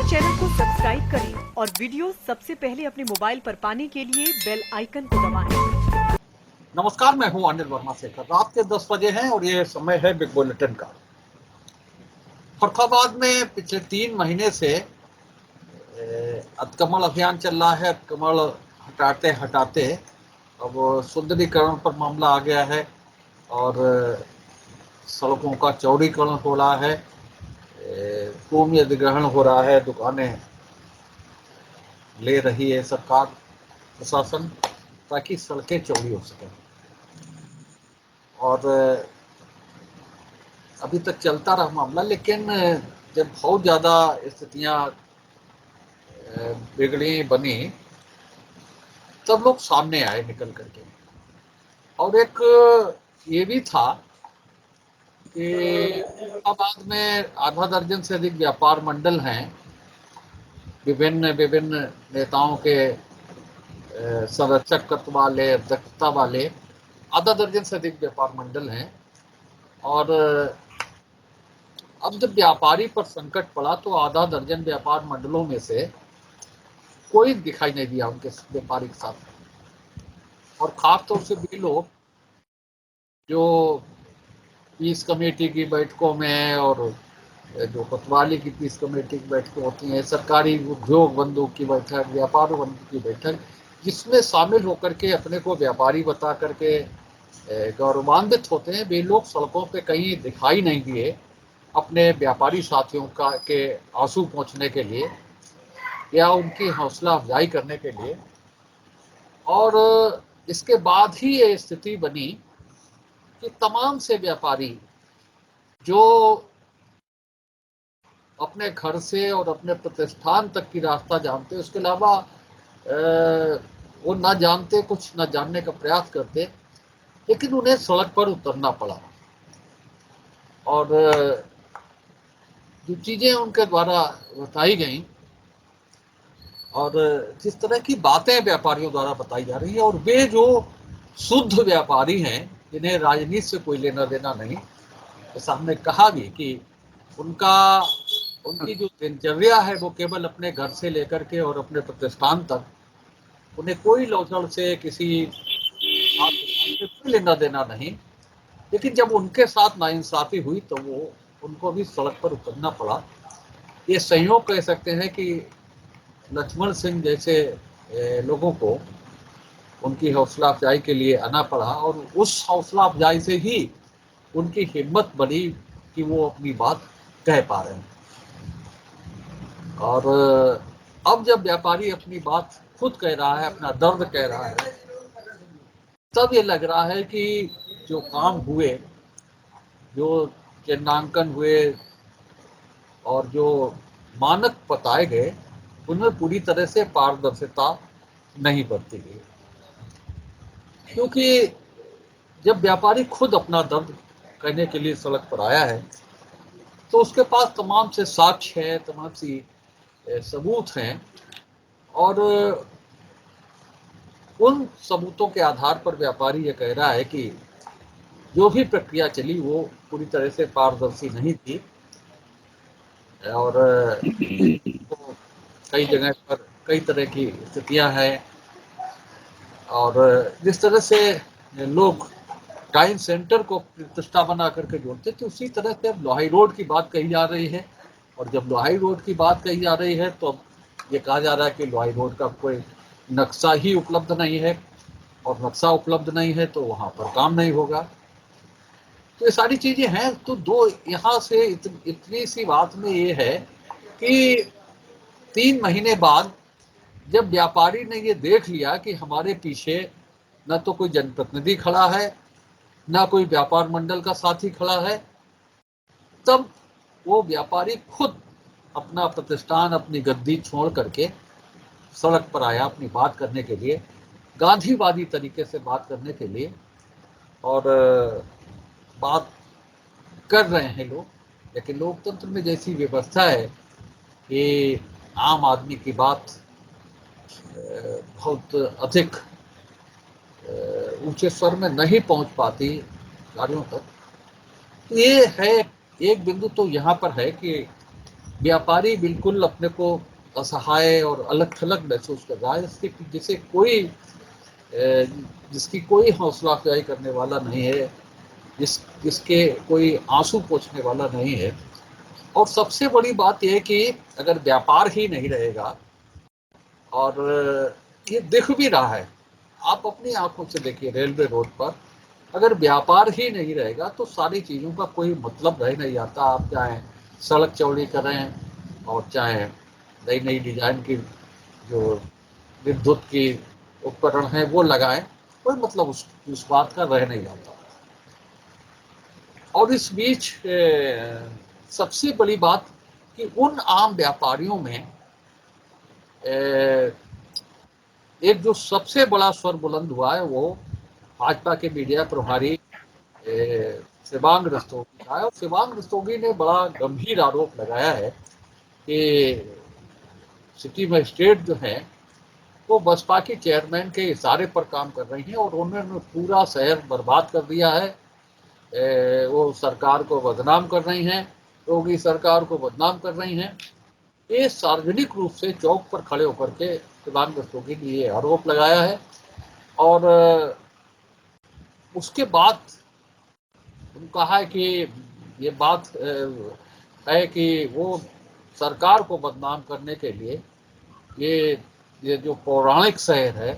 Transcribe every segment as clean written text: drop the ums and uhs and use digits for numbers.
हमारे चैनल को सब्सक्राइब करें और वीडियो सबसे पहले अपने मोबाइल पर पाने के लिए बेल आइकन को दबाएं। नमस्कार, मैं हूं अनिल वर्मा शेखर। रात के 10 बजे हैं और ये समय है बिग बुलेटिन का। फरुखाबाद में पिछले 3 महीने से अतिक्रमण अभियान चल रहा है। अतिक्रमण हटाते हटाते अब सुंदरीकरण पर मामला आ गया है और सड़कों का चौड़ीकरण हो रहा है, भूमि अधिग्रहण हो रहा है, दुकानें ले रही है सरकार, प्रशासन, ताकि सड़कें चौड़ी हो सकें। और अभी तक चलता रहा मामला, लेकिन जब बहुत ज़्यादा स्थितियाँ बिगड़ी बनी तब लोग सामने आए निकल करके। और एक ये भी था कि इलाहाबाद में आधा दर्जन से अधिक व्यापार मंडल हैं, विभिन्न विभिन्न नेताओं के संरक्षक वाले, अध्यक्षता वाले आधा दर्जन से अधिक व्यापार मंडल हैं। और अब जब व्यापारी पर संकट पड़ा तो आधा दर्जन व्यापार मंडलों में से कोई दिखाई नहीं दिया उनके व्यापारी के साथ। और खास तौर से भी लोग जो पीस कमेटी की बैठकों में और जो कोतवाली की पीस कमेटी की बैठकें होती हैं, सरकारी उद्योग बंधु की बैठक, व्यापार बंधु की बैठक, जिसमें शामिल होकर के अपने को व्यापारी बता करके गौरवान्वित होते हैं, वे लोग सड़कों पे कहीं दिखाई नहीं दिए अपने व्यापारी साथियों का के आंसू पोंछने के लिए या उनकी हौसला अफजाई करने के लिए। और इसके बाद ही ये स्थिति बनी कि तमाम से व्यापारी जो अपने घर से और अपने प्रतिष्ठान तक की रास्ता जानते, उसके अलावा वो ना जानते, कुछ ना जानने का प्रयास करते, लेकिन उन्हें सड़क पर उतरना पड़ा। और जो चीज़ें उनके द्वारा बताई गई और जिस तरह की बातें व्यापारियों द्वारा बताई जा रही है, और वे जो शुद्ध व्यापारी हैं जिन्हें राजनीति से कोई लेना देना नहीं, जैसा हमने कहा भी कि उनकी जो दिनचर्या है वो केवल अपने घर से लेकर के और अपने प्रतिष्ठान तक, उन्हें कोई लौचड़ से किसी से कोई लेना देना नहीं। लेकिन जब उनके साथ नाइंसाफी हुई तो वो उनको भी सड़क पर उतरना पड़ा। ये संयोग कह सकते हैं कि लक्ष्मण सिंह जैसे लोगों को उनकी हौसला अफजाई के लिए आना पड़ा, और उस हौसला अफजाई से ही उनकी हिम्मत बढ़ी कि वो अपनी बात कह पा रहे हैं। और अब जब व्यापारी अपनी बात खुद कह रहा है, अपना दर्द कह रहा है, तब ये लग रहा है कि जो काम हुए, जो चिन्हांकन हुए और जो मानक बताए गए, उनमें पूरी तरह से पारदर्शिता नहीं बरती गई। क्योंकि जब व्यापारी खुद अपना दर्द कहने के लिए सड़क पर आया है तो उसके पास तमाम से साक्ष्य है, तमाम सी सबूत हैं, और उन सबूतों के आधार पर व्यापारी ये कह रहा है कि जो भी प्रक्रिया चली वो पूरी तरह से पारदर्शी नहीं थी। और तो कई जगह पर कई तरह की स्थितियां हैं, और जिस तरह से लोग टाइम सेंटर को प्रतिष्ठा बना करके जोड़ते थे, उसी तरह से अब लोहाई रोड की बात कही जा रही है। और जब लोहाई रोड की बात कही जा रही है तो अब ये कहा जा रहा है कि लोहाई रोड का कोई नक्शा ही उपलब्ध नहीं है, और नक्शा उपलब्ध नहीं है तो वहाँ पर काम नहीं होगा। तो ये सारी चीज़ें हैं। तो दो यहाँ से इतनी सी बात में ये है कि 3 महीने बाद जब व्यापारी ने ये देख लिया कि हमारे पीछे न तो कोई जनप्रतिनिधि खड़ा है, ना कोई व्यापार मंडल का साथी खड़ा है, तब वो व्यापारी खुद अपना प्रतिष्ठान, अपनी गद्दी छोड़ करके सड़क पर आया अपनी बात करने के लिए, गांधीवादी तरीके से बात करने के लिए। और बात कर रहे हैं लोग, लेकिन लोकतंत्र में जैसी व्यवस्था है कि आम आदमी की बात बहुत अधिक ऊंचे स्वर में नहीं पहुंच पाती कार्यों तक। ये है एक बिंदु तो यहाँ पर है कि व्यापारी बिल्कुल अपने को असहाय और अलग थलग महसूस कर रहा है, जिसे कोई जिसकी कोई हौसला अफजाई करने वाला नहीं है, जिसके कोई आंसू पोंछने वाला नहीं है। और सबसे बड़ी बात यह कि अगर व्यापार ही नहीं रहेगा, और ये दिख भी रहा है, आप अपनी आंखों से देखिए रेलवे रोड पर, अगर व्यापार ही नहीं रहेगा तो सारी चीज़ों का कोई मतलब रह नहीं आता। आप चाहे सड़क चौड़ी करें और चाहे नई नई डिजाइन की जो विद्युत की उपकरण है वो लगाएं, कोई मतलब उस बात का रह नहीं जाता। और इस बीच सबसे बड़ी बात कि उन आम व्यापारियों में एक जो सबसे बड़ा स्वर बुलंद हुआ है वो भाजपा के मीडिया प्रभारी शिवांग रस्तोगी का है। और शिवांग रस्तोगी ने बड़ा गंभीर आरोप लगाया है कि सिटी मजिस्ट्रेट जो है वो बसपा की चेयरमैन के इशारे पर काम कर रही हैं और उन्होंने पूरा शहर बर्बाद कर दिया है। वो सरकार को बदनाम कर रही हैं, योगी सरकार को बदनाम कर रही हैं। ये सार्वजनिक रूप से चौक पर खड़े होकर के शिवांग रस्तोगी ने ये आरोप लगाया है। और उसके बाद उन्होंने कहा है कि ये बात है कि वो सरकार को बदनाम करने के लिए ये जो पौराणिक शहर है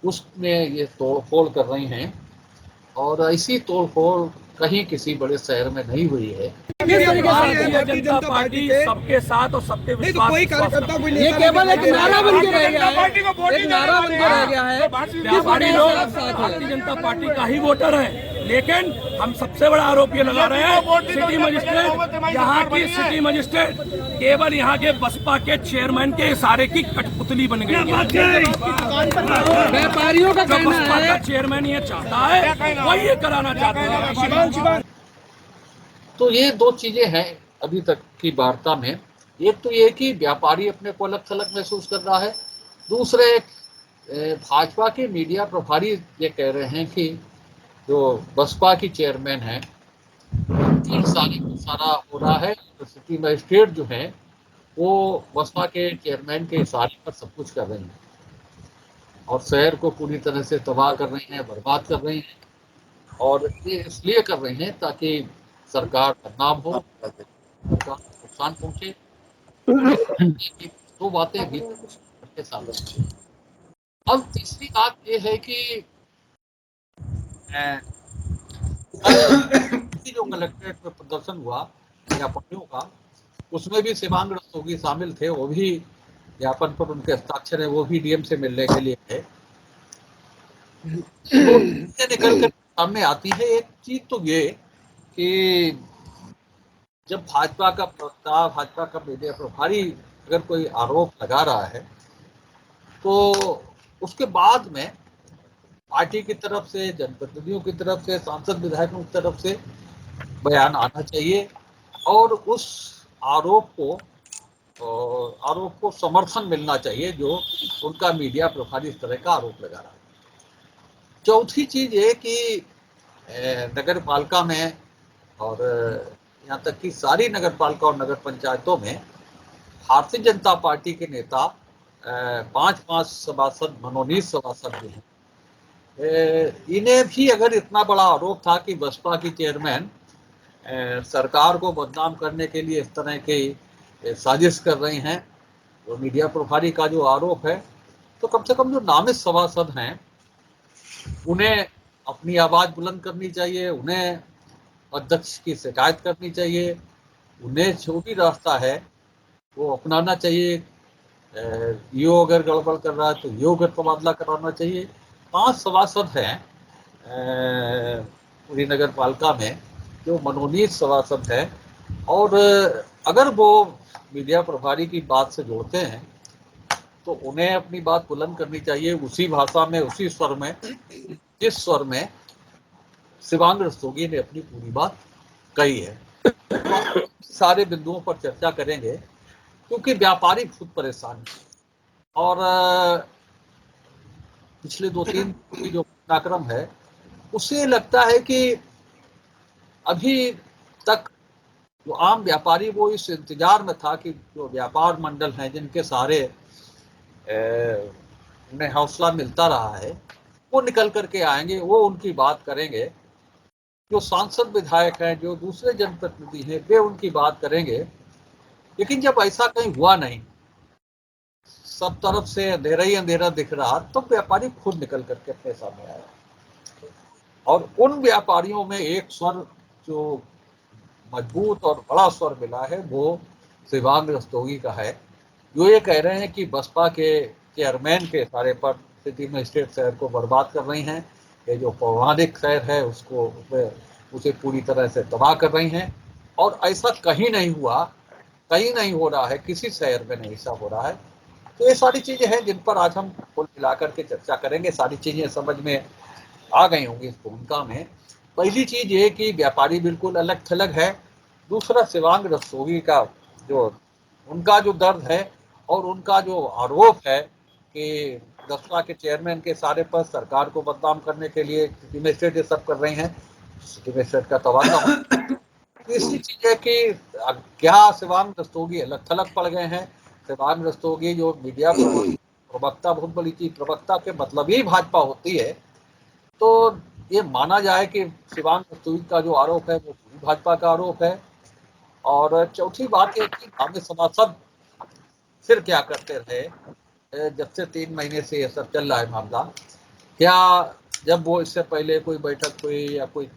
उसमें ये तोड़फोड़ कर रही हैं, और ऐसी तोड़फोड़ कहीं किसी बड़े शहर में नहीं हुई है। भारतीय जनता पार्टी सबके साथ और सबके विश्वास कोई कार्यकर्ता कोई ये केवल एक नारा बन के रह गया है, एक नारा बन के रह गया है। व्यापारी लोग भारतीय जनता पार्टी का ही वोटर है, लेकिन हम सबसे बड़ा आरोप ये लगा रहे हैं सिटी मजिस्ट्रेट, यहाँ की सिटी मजिस्ट्रेट केवल यहाँ के बसपा के चेयरमैन के इशारे की कठपुतली बन गई है। व्यापारियों का जो कहना बसपा का है चेयरमैन ये चाहता है वही ये कराना चाहता है। तो ये दो चीजें हैं अभी तक की वार्ता में। एक तो ये कि व्यापारी अपने को अलग थलग महसूस कर रहा है, दूसरे भाजपा के मीडिया प्रभारी ये कह रहे हैं कि जो बसपा की चेयरमैन है सारा हो रहा है, तो सिटी मजिस्ट्रेट जो है वो बसपा के चेयरमैन के इशारे पर सब कुछ कर रही हैं और शहर को पूरी तरह से तबाह कर रही हैं, बर्बाद कर रही हैं। और ये इसलिए कर रही हैं ताकि सरकार बदनाम हो, सरकार को नुकसान पहुंचे। दो बातें भी के साथ। अब तीसरी बात ये है कि जो कलेक्ट्रेट में प्रदर्शन हुआ व्यापारियों का, उसमें भी शिवांग रस्तोगी शामिल थे। वो भी ज्ञापन पर उनके हस्ताक्षर है, वो भी डीएम से मिलने के लिए थे। तो निकल कर सामने आती है एक चीज तो ये कि जब भाजपा का प्रवक्ता, भाजपा का मीडिया प्रभारी अगर कोई आरोप लगा रहा है तो उसके बाद में पार्टी की तरफ से, जनप्रतिनिधियों की तरफ से, सांसद विधायकों की तरफ से बयान आना चाहिए और उस आरोप को समर्थन मिलना चाहिए जो उनका मीडिया प्रभारी इस तरह का आरोप लगा रहा है। चौथी चीज ये कि नगर पालिका में और यहाँ तक कि सारी नगर पालिका और नगर पंचायतों में भारतीय जनता पार्टी के नेता 5-5 सभासद, मनोनीत सभासद भी हैं। इन्हें भी अगर इतना बड़ा आरोप था कि बसपा की चेयरमैन सरकार को बदनाम करने के लिए इस तरह की साजिश कर रही हैं, तो मीडिया प्रभारी का जो आरोप है, तो कम से कम जो नामित सभासद हैं उन्हें अपनी आवाज बुलंद करनी चाहिए, उन्हें अध्यक्ष की शिकायत करनी चाहिए, उन्हें जो भी रास्ता है वो अपनाना चाहिए। ईओ अगर गड़बड़ कर रहा है तो ईओ का तबादला कराना चाहिए। 5 सभासद हैं पूरी नगर पालिका में जो मनोनीत सभासद हैं, और अगर वो मीडिया प्रभारी की बात से जोड़ते हैं तो उन्हें अपनी बात बुलंद करनी चाहिए उसी भाषा में, उसी स्वर में, जिस स्वर में शिवांग रस्तोगी ने अपनी पूरी बात कही है। सारे बिंदुओं पर चर्चा करेंगे क्योंकि व्यापारी खुद परेशान है और पिछले 2-3 की जो घटनाक्रम है उससे लगता है कि अभी तक जो आम व्यापारी वो इस इंतजार में था कि जो व्यापार मंडल हैं जिनके सारे उन्हें हौसला मिलता रहा है वो निकल करके आएंगे, वो उनकी बात करेंगे। जो सांसद विधायक हैं, जो दूसरे जनप्रतिनिधि हैं, वे उनकी बात करेंगे। लेकिन जब ऐसा कहीं हुआ नहीं, सब तरफ से अंधेरा ही अंधेरा दिख रहा, तो व्यापारी खुद निकल करके अपने सामने आया। और उन व्यापारियों में एक स्वर जो मजबूत और बड़ा स्वर मिला है वो शिवांग रस्तोगी का है, जो ये कह रहे हैं कि बसपा के चेयरमैन के इशारे पर सिटी मजिस्ट्रेट शहर को बर्बाद कर रही हैं। ये जो पौराणिक शहर है उसको उसे पूरी तरह से तबाह कर रही हैं। और ऐसा कहीं नहीं हुआ, कहीं नहीं हो रहा है, किसी शहर में नहीं ऐसा हो रहा है। तो ये सारी चीजें हैं जिन पर आज हम कुल मिलाकर के चर्चा करेंगे। सारी चीजें समझ में आ गई होंगी इस भूमिका में। पहली चीज ये कि व्यापारी बिल्कुल अलग थलग है। दूसरा शिवांग रस्तोगी का जो उनका जो दर्द है और उनका जो आरोप है कि बसपा के चेयरमैन के सारे पर सरकार को बदनाम करने के लिए सिटी मजिस्ट्रेट ये सब कर रही हैं, सिटी मजिस्ट्रेट का तबादला। तीसरी चीज है कि क्या शिवांग रस्तोगी अलग थलग पड़ गए हैं। शिवांग रस्तोगी जो मीडिया प्रवक्ता, बहुत बड़ी चीज, प्रवक्ता के मतलब ही भाजपा होती है। तो ये माना जाए कि शिवांग रस्तोगी का जो आरोप है वो पूरी भाजपा का आरोप है। और चौथी बात ये कि कांग्रेस सभासद फिर क्या करते रहे जब से 3 महीने से ये सब चल रहा है मामला। क्या जब वो इससे पहले कोई बैठक हुई या कोई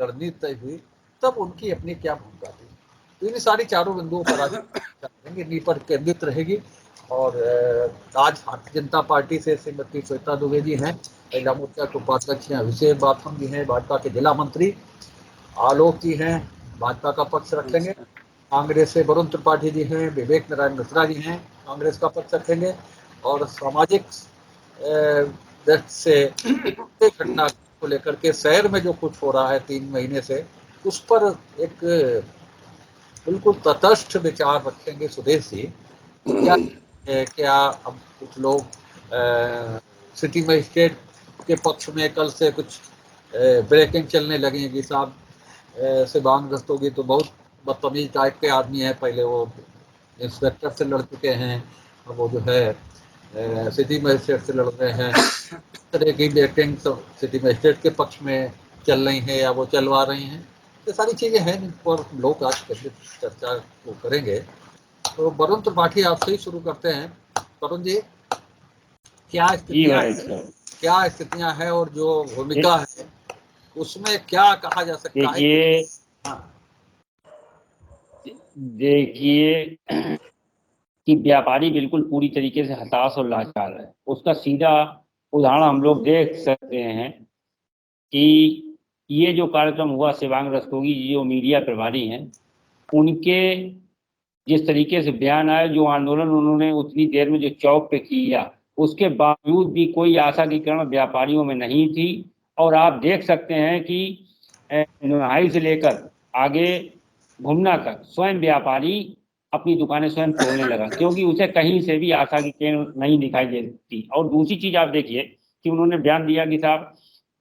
रणनीति तय हुई तब उनकी अपनी क्या भूमिका थी। तो इन सारी चारों बिंदुओं पर आज इन्हीं पर केंद्रित रहेगी। और आज भारतीय जनता पार्टी से श्रीमती श्वेता दुबे जी हैं, महिला मोर्चा के उपाध्यक्ष हैं अभिषेक बाथम जी हैं, भाजपा के जिला मंत्री आलोक जी हैं, भाजपा का पक्ष रखेंगे। कांग्रेस से वरुण त्रिपाठी जी हैं, विवेक नारायण मिश्रा जी हैं, कांग्रेस का पक्ष रखेंगे। और सामाजिक दृष्टि से घटना को लेकर के शहर में जो कुछ हो रहा है 3 महीने से, उस पर एक बिल्कुल तटस्थ विचार रखेंगे सुदेश जी। क्या अब कुछ लोग सिटी मजिस्ट्रेट के पक्ष में कल से कुछ ब्रेकिंग चलने लगेगी। साहब शिवांग रस्तोगी तो बहुत बदतमीज टाइप के आदमी है, पहले वो इंस्पेक्टर से लड़ चुके हैं, अब वो जो है सिटी मजिस्ट्रेट से लड़ रहे हैं। इस तरह की ब्रेकिंग सिटी मजिस्ट्रेट के पक्ष में चल रही हैं या वो चलवा रही हैं। ये सारी चीज़ें हैं जिन पर लोग आज चर्चा को करेंगे। तो वरुण त्रिपाठी आपसे ही शुरू करते हैं। वरुण जी, क्या स्थितियां हैं और जो भूमिका है उसमें क्या कहा जा सकता है? देखिए कि व्यापारी बिल्कुल पूरी तरीके से हताश और लाचार है। उसका सीधा उदाहरण हम लोग देख सकते हैं कि ये जो कार्यक्रम हुआ, शिवांग रस्तोगी जी जो मीडिया प्रभारी हैं, उनके जिस तरीके से बयान आए, जो आंदोलन उन्होंने उतनी देर में जो चौक पे किया, उसके बावजूद भी कोई आशा की किरण व्यापारियों में नहीं थी। और आप देख सकते हैं कि नुहाई से लेकर आगे घूमना तक स्वयं व्यापारी अपनी दुकानें स्वयं तोड़ने लगा, क्योंकि उसे कहीं से भी आशा की किरण नहीं दिखाई देती। और दूसरी चीज आप देखिए कि उन्होंने बयान दिया कि साहब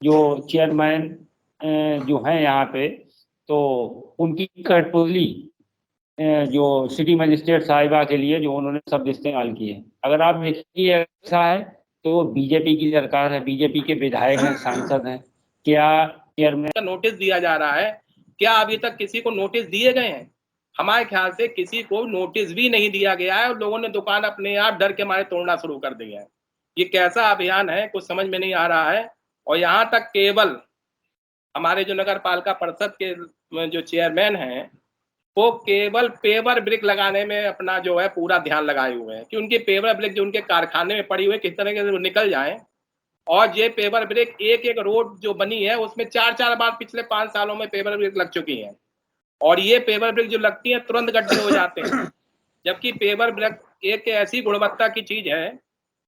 जो चेयरमैन जो हैं यहाँ पे, तो उनकी कठपुतली जो सिटी मजिस्ट्रेट साहिबा के लिए जो उन्होंने शब्द इस्तेमाल किए। अगर आप देखिए ऐसा है तो बीजेपी की सरकार है, बीजेपी के विधायक हैं, सांसद हैं, क्या चेयरमैन का नोटिस दिया जा रहा है? क्या अभी तक किसी को नोटिस दिए गए हैं? हमारे ख्याल से किसी को नोटिस भी नहीं दिया गया है और लोगों ने दुकान अपने आप डर के मारे तोड़ना शुरू कर दिया है। ये कैसा अभियान है, कुछ समझ में नहीं आ रहा है। और यहाँ तक केवल हमारे जो नगर पालिका परिषद के जो चेयरमैन हैं वो केवल पेवर ब्रिक लगाने में अपना जो है पूरा ध्यान लगाए हुए हैं कि उनकी पेवर ब्रिक जो उनके कारखाने में पड़ी हुई किस तरह से निकल जाए। और ये पेवर ब्रिक एक एक रोड जो बनी है उसमें 4-4 बार पिछले 5 सालों में पेवर ब्रिक लग चुकी हैं। और ये पेवर ब्रिक जो लगती है तुरंत गड्ढे हो जाते हैं, जबकि पेवर ब्रिक एक ऐसी गुणवत्ता की चीज है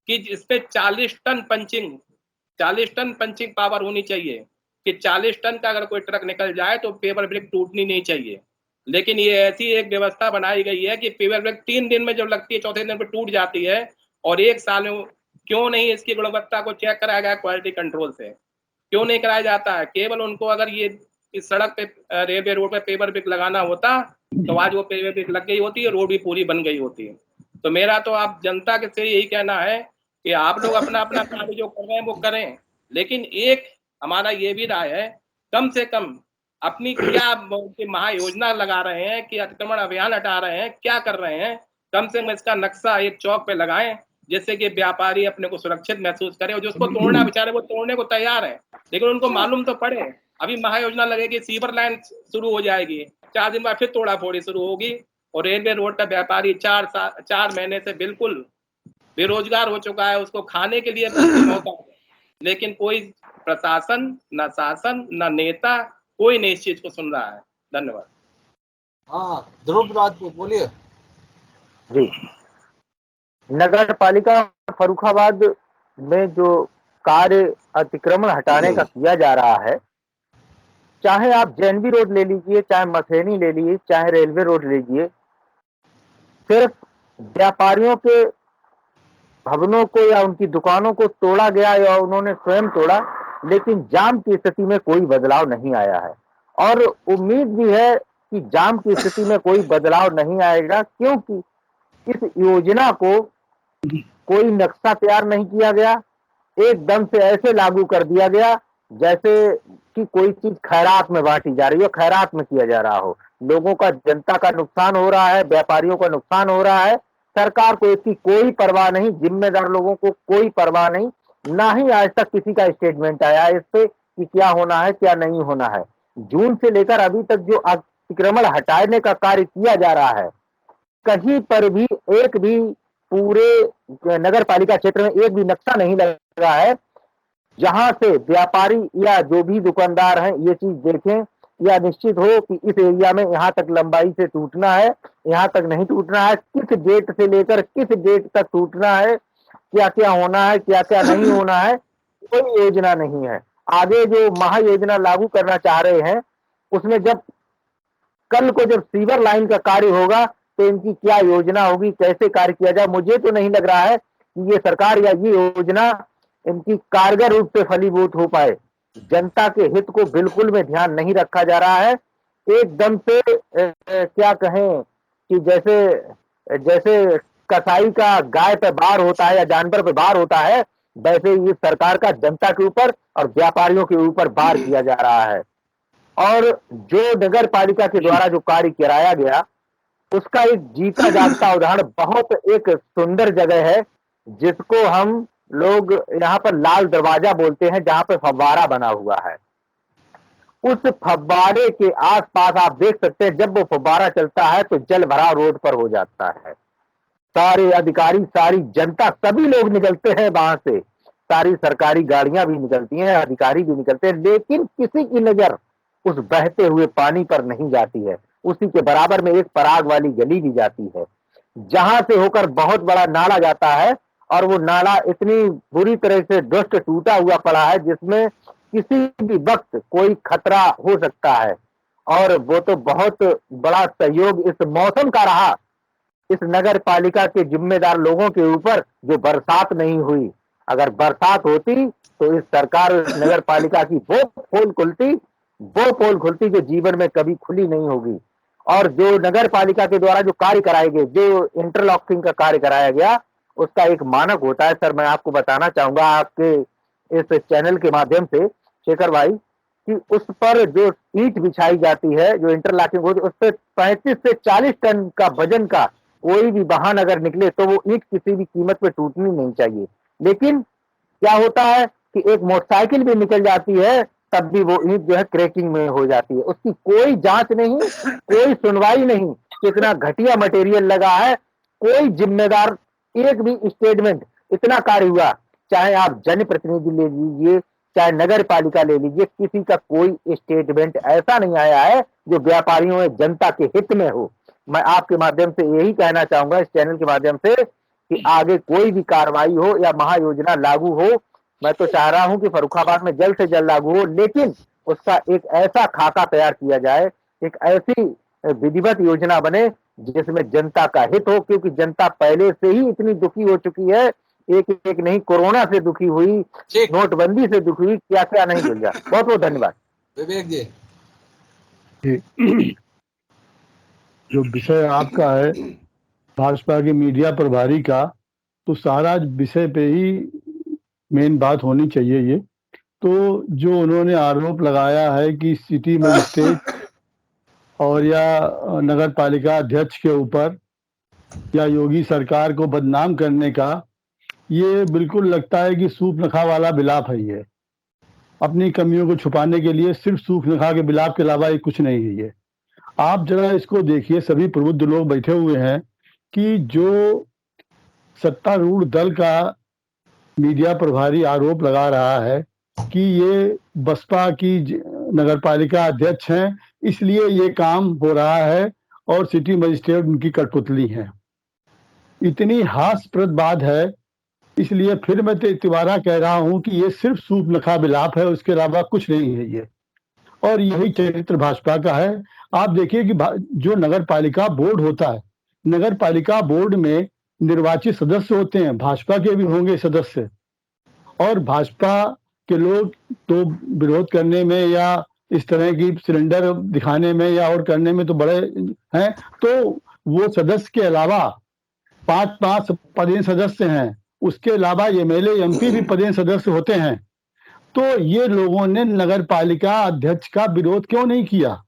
कि जिसपे 40 टन पंचिंग पावर होनी चाहिए कि 40 टन का अगर कोई ट्रक निकल जाए तो पेवर ब्रिक टूटनी नहीं चाहिए। लेकिन ये ऐसी एक व्यवस्था बनाई गई है कि पेवर ब्रिक 3 दिन में जब लगती है, चौथे दिन पे टूट जाती है। और 1 साल में क्यों नहीं इसकी गुणवत्ता को चेक कराया गया क्वालिटी कंट्रोल से? क्यों नहीं कराया जाता है? केवल उनको अगर ये कि सड़क पे रेलवे रोड पे पेपर ब्रिक लगाना होता तो आज वो पेपर ब्रिक लग गई होती है, रोड भी पूरी बन गई होती है। तो मेरा तो आप जनता के से यही कहना है कि आप लोग अपना अपना कार्य जो कर रहे हैं वो करें, लेकिन एक हमारा ये भी राय है कम से कम अपनी क्या महायोजना लगा रहे हैं कि अतिक्रमण अभियान हटा रहे हैं, क्या कर रहे हैं, कम से कम इसका नक्शा एक चौक पे लगाएं जिससे कि व्यापारी अपने को सुरक्षित महसूस करे। और जिसको तोड़ना बेचारे वो तोड़ने को तैयार है, लेकिन उनको मालूम तो पड़े। अभी महायोजना लगेगी, सीवर लाइन शुरू हो जाएगी, 4 दिन बाद फिर तोड़ा फोड़ी शुरू होगी और रेलवे रोड का व्यापारी 4 महीने से बिल्कुल बेरोजगार हो चुका है, उसको खाने के लिए मौका, लेकिन कोई प्रशासन न शासन न नेता कोई नहीं इस चीज को सुन रहा है। धन्यवाद। हाँ ध्रुव राजपूत बोलिए। जी, नगर पालिका फर्रुखाबाद में जो कार्य अतिक्रमण हटाने का किया जा रहा है, चाहे आप जैनवी रोड ले लीजिए, चाहे मथेनी ले लीजिए, चाहे रेलवे रोड लीजिए, सिर्फ व्यापारियों के भवनों को या उनकी दुकानों को तोड़ा गया या उन्होंने स्वयं तोड़ा, लेकिन जाम की स्थिति में कोई बदलाव नहीं आया है। और उम्मीद भी है कि जाम की स्थिति में कोई बदलाव नहीं आएगा, क्योंकि इस योजना को कोई नक्शा तैयार नहीं किया गया, एकदम से ऐसे लागू कर दिया गया जैसे कि कोई चीज खैरात में बांटी जा रही हो, खैरात में किया जा रहा हो। लोगों का, जनता का नुकसान हो रहा है, व्यापारियों का नुकसान हो रहा है, सरकार को इसकी कोई परवाह नहीं, जिम्मेदार लोगों को कोई परवाह नहीं, ना ही आज तक किसी का स्टेटमेंट आया है इस पे कि क्या होना है क्या नहीं होना है। जून से लेकर अभी तक जो अतिक्रमण हटाने का कार्य किया जा रहा है, कहीं पर भी एक भी पूरे नगर पालिका क्षेत्र में एक भी नक्शा नहीं लगा है जहां से व्यापारी या जो भी दुकानदार हैं ये चीज देखें या निश्चित हो कि इस एरिया में यहाँ तक लंबाई से टूटना है, यहाँ तक नहीं टूटना है, किस डेट से लेकर किस डेट तक टूटना है, क्या क्या होना है क्या क्या नहीं होना है, कोई योजना नहीं है। आगे जो महायोजना लागू करना चाह रहे हैं उसमें जब कल को जब सीवर लाइन का कार्य होगा तो इनकी क्या योजना होगी, कैसे कार्य किया जाए, मुझे तो नहीं लग रहा है कि ये सरकार या ये योजना इनकी कारगर रूप से फलीभूत हो पाए। जनता के हित को बिल्कुल में ध्यान नहीं रखा जा रहा है। एकदम से क्या कहें कि जैसे जैसे कसाई का गाय पे बार होता है या जानवर पे बार होता है, वैसे ये सरकार का जनता के ऊपर और व्यापारियों के ऊपर बार किया जा रहा है। और जो नगर पालिका के द्वारा जो कार्य कराया गया उसका एक जीता जागता उदाहरण बहुत एक सुंदर जगह है जिसको हम लोग यहाँ पर लाल दरवाजा बोलते हैं, जहां पर फव्वारा बना हुआ है। उस फव्वारे के आसपास आप देख सकते हैं जब वो फव्वारा चलता है तो जल भराव रोड पर हो जाता है। सारे अधिकारी, सारी जनता, सभी लोग निकलते हैं वहां से, सारी सरकारी गाड़ियां भी निकलती हैं, अधिकारी भी निकलते हैं, लेकिन किसी की नजर उस बहते हुए पानी पर नहीं जाती है। उसी के बराबर में एक पराग वाली गली भी जाती है जहां से होकर बहुत बड़ा नाला जाता है, और वो नाला इतनी बुरी तरह से ध्वस्त टूटा हुआ पड़ा है जिसमें किसी भी वक्त कोई खतरा हो सकता है। और वो तो बहुत बड़ा सहयोग इस मौसम का रहा इस नगर पालिका के जिम्मेदार लोगों के ऊपर जो बरसात नहीं हुई। अगर बरसात होती तो इस सरकार, इस नगर पालिका की वो पोल खुलती जो जीवन में कभी खुली नहीं होगी। और जो नगर पालिका के द्वारा जो कार्य कराए गए, जो इंटरलॉकिंग का कार्य कराया गया, उसका एक मानक होता है। सर, मैं आपको बताना चाहूंगा आपके इस चैनल के माध्यम से शेखर भाई, कि उस पर जो ईंट बिछाई जाती है, जो इंटरलॉकिंग होती है, उस पर 35 से 40 टन का वजन का कोई भी वाहन अगर निकले तो वो ईंट किसी भी कीमत पे टूटनी नहीं चाहिए। लेकिन क्या होता है कि एक मोटरसाइकिल भी निकल जाती है तब भी वो ईंट जो है क्रैकिंग में हो जाती है। उसकी कोई जांच नहीं, कोई सुनवाई नहीं, कितना घटिया मटेरियल लगा है, कोई जिम्मेदार, एक भी स्टेटमेंट। इतना कार्य हुआ, चाहे आप जनप्रतिनिधि ले लीजिए, चाहे नगर पालिका ले लीजिए, किसी का कोई स्टेटमेंट ऐसा नहीं आया है जो व्यापारियों और जनता के हित में हो। मैं आपके माध्यम से यही कहना चाहूंगा, इस चैनल के माध्यम से, कि आगे कोई भी कार्रवाई हो या महायोजना लागू हो, मैं तो चाह रहा हूं कि फर्रुखाबाद में जल्द से जल्द लागू हो, लेकिन उसका एक ऐसा खाका तैयार किया जाए, एक ऐसी विधिवत योजना बने जिसमें जनता का हित हो, क्योंकि जनता पहले से ही इतनी दुखी हो चुकी है। एक नहीं, कोरोना से दुखी हुई, नोटबंदी से दुखी हुई, क्या क्या नहीं मिल जाए। बहुत बहुत धन्यवाद। विवेक जी। जो विषय आपका है भाजपा के मीडिया प्रभारी का, तो सारा विषय पे ही मेन बात होनी चाहिए। ये तो जो उन्होंने आरोप लगाया है कि सिटी मजिस्ट्रेट और या नगर पालिका अध्यक्ष के ऊपर या योगी सरकार को बदनाम करने का, ये बिल्कुल लगता है कि सूप नखा वाला बिलाप है। ये अपनी कमियों को छुपाने के लिए सिर्फ सूप नखा के बिलाप के अलावा ये कुछ नहीं है। ये आप जरा इसको देखिए, सभी प्रबुद्ध लोग बैठे हुए हैं कि जो सत्तारूढ़ दल का मीडिया प्रभारी आरोप लगा रहा है कि ये बसपा की नगरपालिका अध्यक्ष हैं, इसलिए ये काम हो रहा है और सिटी मजिस्ट्रेट उनकी कठपुतली है। इतनी हास्यप्रद बात है, इसलिए फिर मैं तिवारा कह रहा हूं कि ये सिर्फ सूप नखा बिलाप है, उसके अलावा कुछ नहीं है ये। और यही चरित्र भाजपा का है। आप देखिए कि जो नगर पालिका बोर्ड होता है, नगर पालिका बोर्ड में निर्वाचित सदस्य होते हैं, भाजपा के भी होंगे सदस्य, और भाजपा के लोग तो विरोध करने में या इस तरह की सिलेंडर दिखाने में या और करने में तो बड़े हैं, तो वो सदस्य के अलावा 5 पदेन सदस्य हैं, उसके अलावा एमएलए एमपी भी पदेन सदस्य होते हैं। तो ये लोगों ने नगर पालिका अध्यक्ष का विरोध क्यों नहीं किया?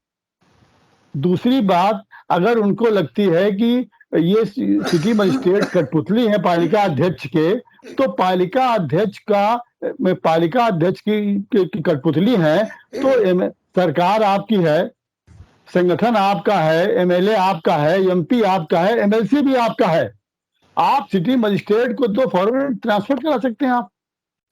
दूसरी बात, अगर उनको लगती है कि ये सिटी मजिस्ट्रेट कठपुतली है पालिका अध्यक्ष के, तो पालिका अध्यक्ष की कठपुतली है, तो सरकार आपकी है, संगठन आपका है, एमएलए आपका है, एमपी आपका है, एमएलसी भी आपका है। आप सिटी मजिस्ट्रेट को तो फॉरवर्ड ट्रांसफर करा सकते हैं आप।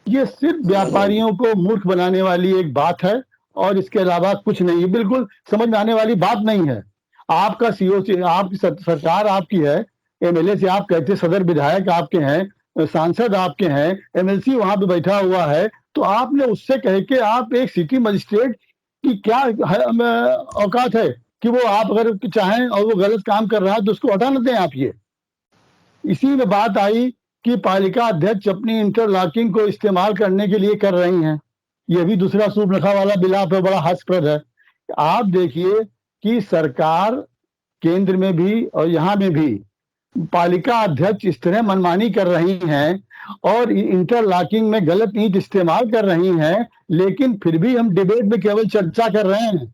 ये सिर्फ व्यापारियों को मूर्ख बनाने वाली एक बात है और इसके अलावा कुछ नहीं है। बिल्कुल समझ में आने वाली बात नहीं है। आपका सीओसी, आपकी सरकार आपकी है, एमएलए से आप कहते, सदर विधायक आपके हैं, सांसद आपके हैं, एमएलसी वहां पे बैठा हुआ है, तो आपने उससे कह के आप एक सिटी मजिस्ट्रेट की क्या औकात है कि वो आप अगर चाहें और वो गलत काम कर रहा है तो उसको हटा न दें आप। ये इसी में बात आई कि पालिका अध्यक्ष अपनी इंटरलॉकिंग को इस्तेमाल करने के लिए कर रही हैं। यह भी दूसरा सूप नखा वाला बिलाप है, बड़ा हास्यप्रद है। आप देखिए कि सरकार केंद्र में भी और यहाँ में भी पालिका अध्यक्ष इस तरह मनमानी कर रही हैं और इंटरलॉकिंग में गलत ईंट इस्तेमाल कर रही हैं, लेकिन फिर भी हम डिबेट में केवल चर्चा कर रहे हैं।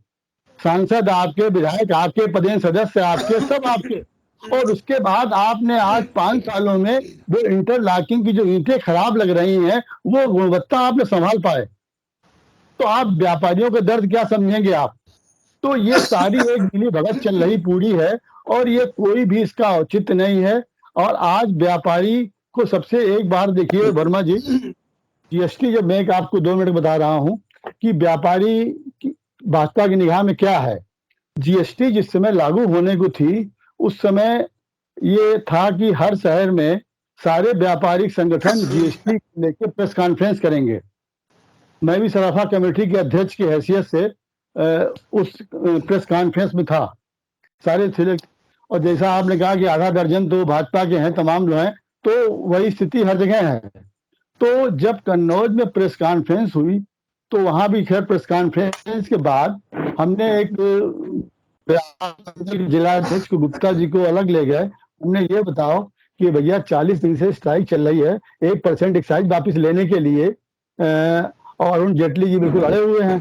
सांसद आपके, विधायक आपके, पदेन सदस्य आपके, सब आपके, और उसके बाद आपने आज 5 सालों में वो इंटरलॉकिंग की जो ईंटें खराब लग रही हैं वो गुणवत्ता आपने संभाल पाए, तो आप व्यापारियों का दर्द क्या समझेंगे आप? तो ये सारी एक मिली भगत चल रही पूरी है और ये कोई भी इसका औचित्य नहीं है। और आज व्यापारी को सबसे एक बार देखिए वर्मा जी, जीएसटी, जब मैं आपको 2 मिनट बता रहा हूं कि व्यापारी भाजपा की निगाह में क्या है। जीएसटी जिस समय लागू होने को थी उस समय ये था कि हर शहर में सारे व्यापारिक संगठन जीएसटी लेके प्रेस कॉन्फ्रेंस करेंगे। मैं भी सराफा कमेटी के अध्यक्ष की हैसियत से उस प्रेस कॉन्फ्रेंस में था, सारे सिलेक्ट। और जैसा आपने कहा कि आधा दर्जन तो भाजपा के हैं, तमाम जो हैं, तो वही स्थिति हर जगह है। तो जब कन्नौज में प्रेस कॉन्फ्रेंस हुई तो वहां भी खैर प्रेस कॉन्फ्रेंस के बाद हमने एक जिला अध्यक्ष को, गुप्ता जी को अलग ले गए। हमने ये बताओ कि भैया 40 दिन से स्ट्राइक चल रही है 1% एक्साइज वापिस लेने के लिए, और अरुण जेटली जी बिल्कुल अड़े हुए हैं।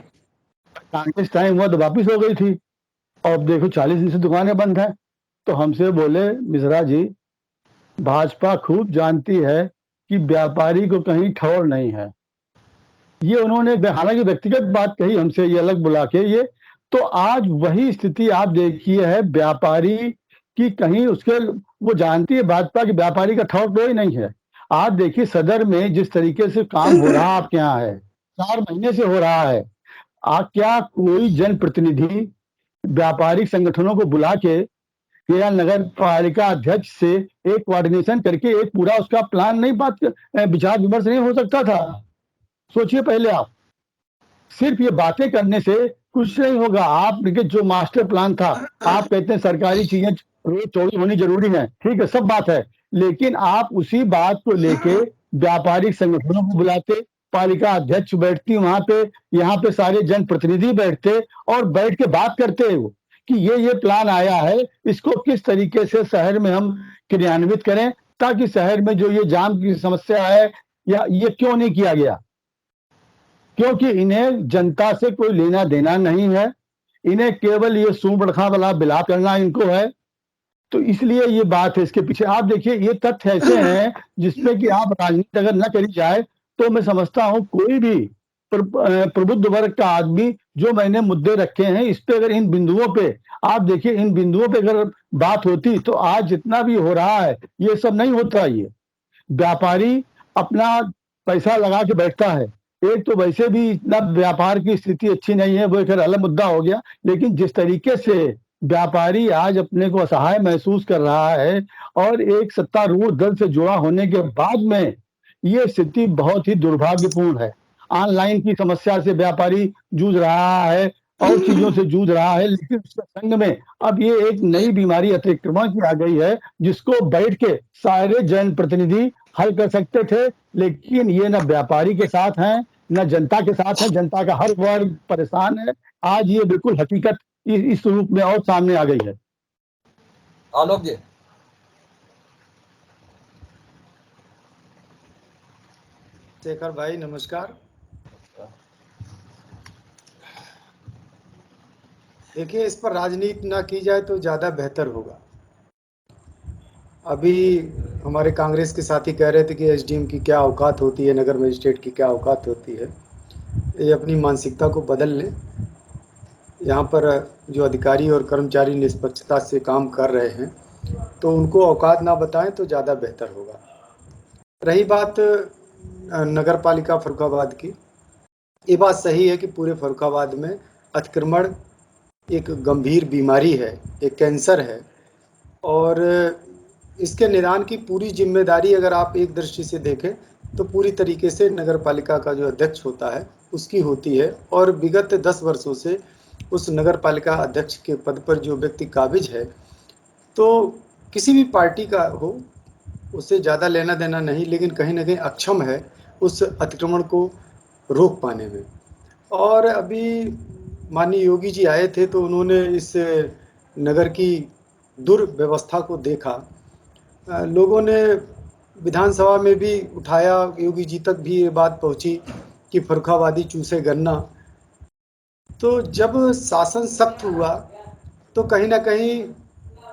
कांग्रेस टाइम हुआ तो वापिस हो गई थी, और देखो 40 दिन से दुकानें बंद हैं। तो हमसे बोले, मिश्रा जी, भाजपा खूब जानती है कि व्यापारी को कहीं ठौर नहीं है। ये उन्होंने हालांकि व्यक्तिगत बात कही हमसे, ये अलग बुला के ये। तो आज वही स्थिति आप देखिए है व्यापारी की, कहीं उसके, वो जानती है भाजपा की व्यापारी का ठौर कोई नहीं है। आप देखिए सदर में जिस तरीके से काम हो रहा आपके यहाँ है, 4 महीने से हो रहा है, क्या कोई जनप्रतिनिधि व्यापारिक संगठनों को बुला के या नगर पालिका अध्यक्ष से एक कोऑर्डिनेशन करके एक पूरा उसका प्लान नहीं, बात विचार विमर्श नहीं हो सकता था? सोचिए पहले आप। सिर्फ ये बातें करने से कुछ नहीं होगा। आपके जो मास्टर प्लान था, आप कहते हैं सरकारी चीजें रोज चौड़ी होनी जरूरी है, ठीक है, सब बात है, लेकिन आप उसी बात को लेके व्यापारिक संगठनों को बुलाते, पालिका अध्यक्ष बैठती वहां पे, यहाँ पे सारे जनप्रतिनिधि बैठते और बैठ के बात करते हैं वो कि ये प्लान आया है, इसको किस तरीके से शहर में हम क्रियान्वित करें ताकि शहर में जो ये जाम की समस्या है या ये क्यों नहीं किया गया, क्योंकि इन्हें जनता से कोई लेना देना नहीं है, इन्हें केवल ये सूंबड़खा वाला बिलाप करना इनको है। तो इसलिए ये बात है इसके पीछे। आप देखिए ये तथ्य ऐसे हैं जिसमें कि आप राजनीति अगर न करी जाए तो मैं समझता हूं कोई भी प्रबुद्ध वर्ग का आदमी जो मैंने मुद्दे रखे हैं इस पे अगर इन बिंदुओं पे आप देखिए, इन बिंदुओं पे अगर बात होती तो आज जितना भी हो रहा है ये सब नहीं होता। ये व्यापारी अपना पैसा लगा के बैठता है, एक तो वैसे भी इतना व्यापार की स्थिति अच्छी नहीं है, वो एक अलग मुद्दा हो गया, लेकिन जिस तरीके से व्यापारी आज अपने को असहाय महसूस कर रहा है और एक सत्तारूढ़ दल से जुड़ा होने के बाद में ये स्थिति बहुत ही दुर्भाग्यपूर्ण है। ऑनलाइन की समस्या से व्यापारी जूझ रहा है और चीजों से जूझ रहा है, लेकिन उसके संग में अब ये एक नई बीमारी अतिक्रमण की आ गई है जिसको बैठ के सारे जनप्रतिनिधि हल कर सकते थे, लेकिन ये न व्यापारी के साथ हैं न जनता के साथ है। जनता का हर वर्ग परेशान है। आज ये बिल्कुल हकीकत इस रूप में और सामने आ गई है। आलोक जी। शेखर भाई नमस्कार। देखिए, इस पर राजनीति ना की जाए तो ज़्यादा बेहतर होगा। अभी हमारे कांग्रेस के साथी कह रहे थे कि एसडीएम की क्या औकात होती है, नगर मजिस्ट्रेट की क्या औकात होती है। ये अपनी मानसिकता को बदल लें। यहाँ पर जो अधिकारी और कर्मचारी निष्पक्षता से काम कर रहे हैं तो उनको औकात ना बताएं तो ज़्यादा बेहतर होगा। रही बात नगर पालिका फर्रुखाबाद की, ये बात सही है कि पूरे फर्रुखाबाद में अतिक्रमण एक गंभीर बीमारी है, एक कैंसर है, और इसके निदान की पूरी जिम्मेदारी अगर आप एक दृष्टि से देखें तो पूरी तरीके से नगर पालिका का जो अध्यक्ष होता है उसकी होती है। और विगत 10 वर्षों से उस नगर पालिका अध्यक्ष के पद पर जो व्यक्ति काबिज है, तो किसी भी पार्टी का हो उससे ज़्यादा लेना देना नहीं, लेकिन कहीं ना कहीं अक्षम है उस अतिक्रमण को रोक पाने में। और अभी माननीय योगी जी आए थे तो उन्होंने इस नगर की दुर्व्यवस्था को देखा। लोगों ने विधानसभा में भी उठाया, योगी जी तक भी ये बात पहुंची कि फर्रुखाबादी चूसे गन्ना। तो जब शासन सख्त हुआ तो कहीं ना कहीं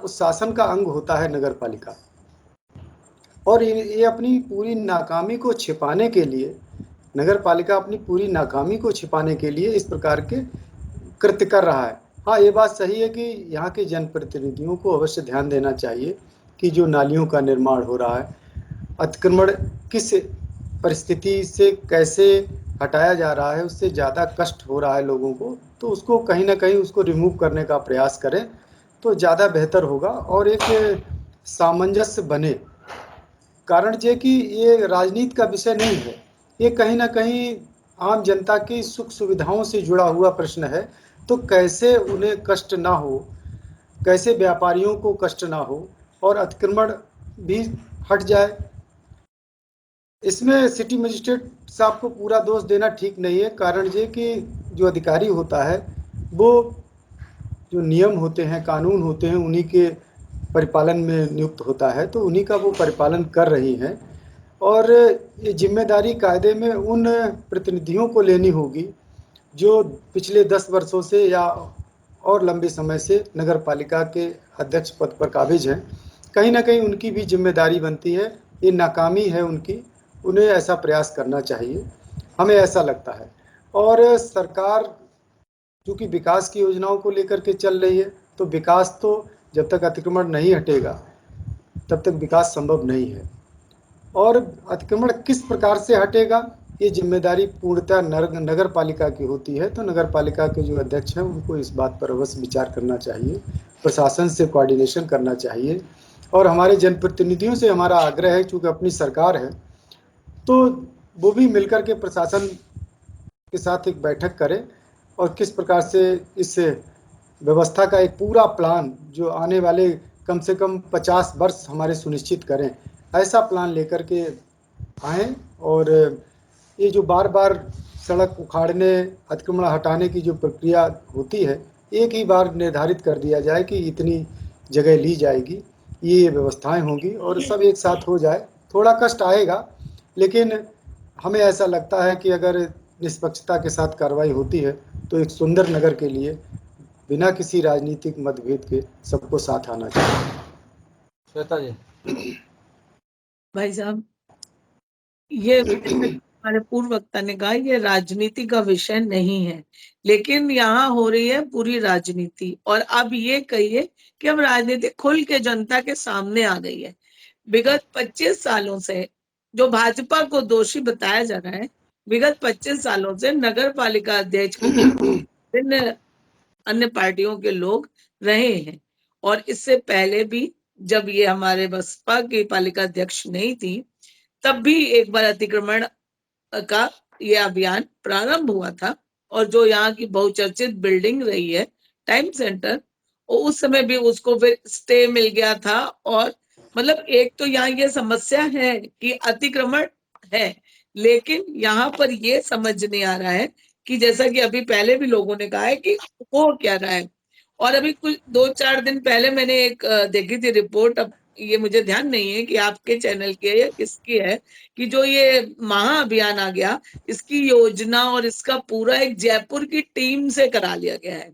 उस शासन का अंग होता है नगर पालिका, और ये अपनी पूरी नाकामी को छिपाने के लिए, नगर पालिका अपनी पूरी नाकामी को छिपाने के लिए इस प्रकार के कृत्य कर रहा है। हाँ, ये बात सही है कि यहाँ के जनप्रतिनिधियों को अवश्य ध्यान देना चाहिए कि जो नालियों का निर्माण हो रहा है, अतिक्रमण किस परिस्थिति से कैसे हटाया जा रहा है, उससे ज़्यादा कष्ट हो रहा है लोगों को, तो उसको कहीं ना कहीं उसको रिमूव करने का प्रयास करें तो ज़्यादा बेहतर होगा और एक सामंजस्य बने। कारण ये कि ये राजनीति का विषय नहीं है, ये कहीं ना कहीं आम जनता की सुख सुविधाओं से जुड़ा हुआ प्रश्न है। तो कैसे उन्हें कष्ट ना हो, कैसे व्यापारियों को कष्ट ना हो और अतिक्रमण भी हट जाए। इसमें सिटी मजिस्ट्रेट साहब को पूरा दोष देना ठीक नहीं है। कारण ये कि जो अधिकारी होता है वो जो नियम होते हैं, कानून होते हैं, उन्हीं के परिपालन में नियुक्त होता है, तो उन्हीं का वो परिपालन कर रही हैं। और ये जिम्मेदारी कायदे में उन प्रतिनिधियों को लेनी होगी जो पिछले 10 वर्षों से या और लंबे समय से नगर पालिका के अध्यक्ष पद पर काबिज हैं। कहीं ना कहीं उनकी भी जिम्मेदारी बनती है, ये नाकामी है उनकी, उन्हें ऐसा प्रयास करना चाहिए, हमें ऐसा लगता है। और सरकार चूँकि विकास की योजनाओं को लेकर के चल रही है, तो विकास तो जब तक अतिक्रमण नहीं हटेगा तब तक विकास संभव नहीं है। और अतिक्रमण किस प्रकार से हटेगा, ये जिम्मेदारी पूर्णतः नगर पालिका की होती है। तो नगर पालिका के जो अध्यक्ष हैं उनको इस बात पर अवश्य विचार करना चाहिए, प्रशासन से कोऑर्डिनेशन करना चाहिए। और हमारे जनप्रतिनिधियों से हमारा आग्रह है, चूँकि अपनी सरकार है, तो वो भी मिलकर के प्रशासन के साथ एक बैठक करें और किस प्रकार से इस व्यवस्था का एक पूरा प्लान जो आने वाले कम से कम 50 वर्ष हमारे सुनिश्चित करें, ऐसा प्लान लेकर के आएँ और ये जो बार बार सड़क उखाड़ने, अतिक्रमण हटाने की जो प्रक्रिया होती है, एक ही बार निर्धारित कर दिया जाए कि इतनी जगह ली जाएगी, ये व्यवस्थाएं होंगी और सब एक साथ हो जाए। थोड़ा कष्ट आएगा, लेकिन हमें ऐसा लगता है कि अगर निष्पक्षता के साथ कार्रवाई होती है तो एक सुंदर नगर के लिए बिना किसी राजनीतिक मतभेद के सबको साथ आना चाहिए। श्वेता जी। भाई साहब, ये हमारे पूर्व वक्ता ने कहा ये राजनीति का विषय नहीं है, लेकिन यहाँ हो रही है पूरी राजनीति। और अब ये कहिए कि अब राजनीति खुल के जनता के सामने आ गई है। विगत 25 सालों से जो भाजपा को दोषी बताया जा रहा है, विगत 25 सालों से नगर पालिका अध्यक्ष की विभिन्न अन्य पार्टियों के लोग रहे हैं। और इससे पहले भी जब ये हमारे बसपा की पालिका अध्यक्ष नहीं थी, तब भी एक बार अतिक्रमण का ये अभियान प्रारंभ हुआ था। और जो यहाँ की बहुचर्चित बिल्डिंग रही है टाइम सेंटर, उस समय भी उसको फिर स्टे मिल गया था। और मतलब एक तो यहाँ ये समस्या है कि अतिक्रमण है, लेकिन यहाँ पर ये समझ नहीं आ रहा है कि जैसा कि अभी पहले भी लोगों ने कहा है कि हो क्या रहा है। और अभी कुछ 2-4 दिन पहले मैंने एक देखी थी रिपोर्ट, अब ये मुझे ध्यान नहीं है कि आपके चैनल की है या किसकी है, कि जो ये महा अभियान आ गया, इसकी योजना और इसका पूरा एक जयपुर की टीम से करा लिया गया है।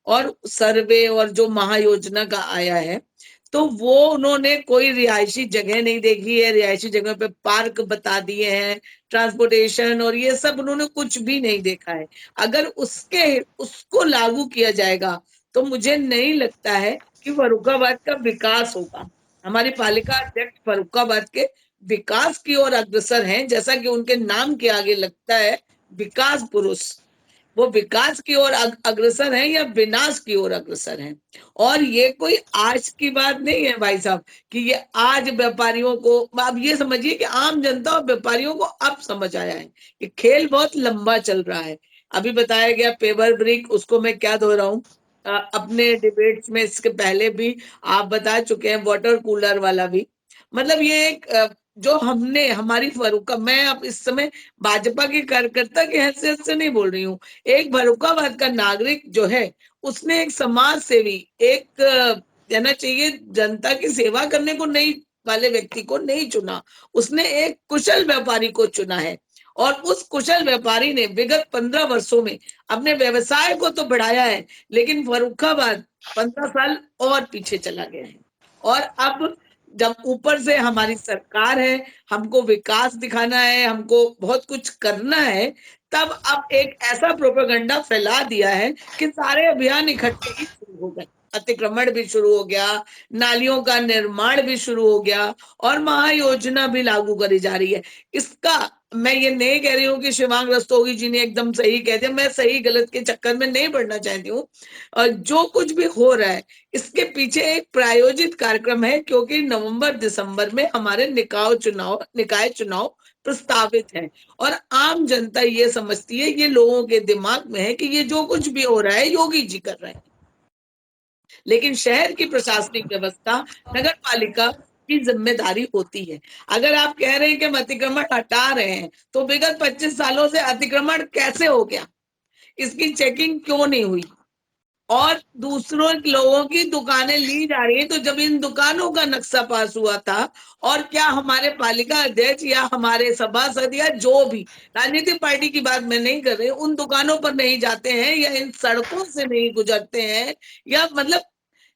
और सर्वे और जो महायोजना का आया है, तो वो उन्होंने कोई रिहायशी जगह नहीं देखी है, रिहायशी जगह पे पार्क बता दिए हैं, ट्रांसपोर्टेशन और ये सब उन्होंने कुछ भी नहीं देखा है। अगर उसको लागू किया जाएगा तो मुझे नहीं लगता है कि फर्रुखाबाद का विकास होगा। हमारी पालिका अध्यक्ष फर्रुखाबाद के विकास की ओर अग्रसर हैं, जैसा कि उनके नाम के आगे लगता है विकास पुरुष। वो विकास की ओर अग्रसर हैं या विनाश की ओर अग्रसर हैं। और ये कोई आज की बात नहीं है भाई साहब कि ये आज व्यापारियों को, आप ये समझिए कि आम जनता और व्यापारियों को अब समझ आया है कि खेल बहुत लंबा चल रहा है। अभी बताया गया पेवर ब्रिक, उसको मैं क्या दोहराऊं, अपने डिबेट्स में इसके पहले भी आप बता चुके हैं, वाटर कूलर वाला भी। मतलब ये एक जो हमने हमारी फर्रुखा, मैं अब इस समय भाजपा के कार्यकर्ता की हैसियत से नहीं बोल रही हूँ, एक फर्रुखाबाद का नागरिक जो है उसने एक समाज सेवी, एक कहना चाहिए जनता की सेवा करने को नहीं वाले व्यक्ति को नहीं चुना, उसने एक कुशल व्यापारी को चुना है। और उस कुशल व्यापारी ने विगत 15 वर्षों में अपने व्यवसाय को तो बढ़ाया है, लेकिन फर्रुखाबाद 15 साल और पीछे चला गया है। और अब जब ऊपर से हमारी सरकार है, हमको विकास दिखाना है, हमको बहुत कुछ करना है, तब अब एक ऐसा प्रोपेगेंडा फैला दिया है कि सारे अभियान इकट्ठे ही शुरू हो गए। अतिक्रमण भी शुरू हो गया, नालियों का निर्माण भी शुरू हो गया और महायोजना भी लागू करी जा रही है। इसका मैं ये नहीं कह रही हूँ कि शिवांग रस्तोगी जी ने एकदम सही कह दिया, मैं सही गलत के चक्कर में नहीं पड़ना चाहती हूँ। जो कुछ भी हो रहा है इसके पीछे एक प्रायोजित कार्यक्रम है, क्योंकि नवंबर-दिसंबर में हमारे निकाय चुनाव प्रस्तावित हैं। और आम जनता ये समझती है, ये लोगों के दिमाग में है कि ये जो कुछ भी हो रहा है योगी जी कर रहे हैं। लेकिन शहर की प्रशासनिक व्यवस्था नगर पालिका की जिम्मेदारी होती है। अगर आप कह रहे हैं कि हम अतिक्रमण हटा रहे हैं, तो विगत 25 सालों से अतिक्रमण कैसे हो गया, इसकी चेकिंग क्यों नहीं हुई? और दूसरों लोगों की दुकानें ली जा रही हैं, तो जब इन दुकानों का नक्शा पास हुआ था, और क्या हमारे पालिका अध्यक्ष या हमारे सभासद या जो भी राजनीतिक पार्टी की बात मैं नहीं कर रही, उन दुकानों पर नहीं जाते हैं या इन सड़कों से नहीं गुजरते हैं? या मतलब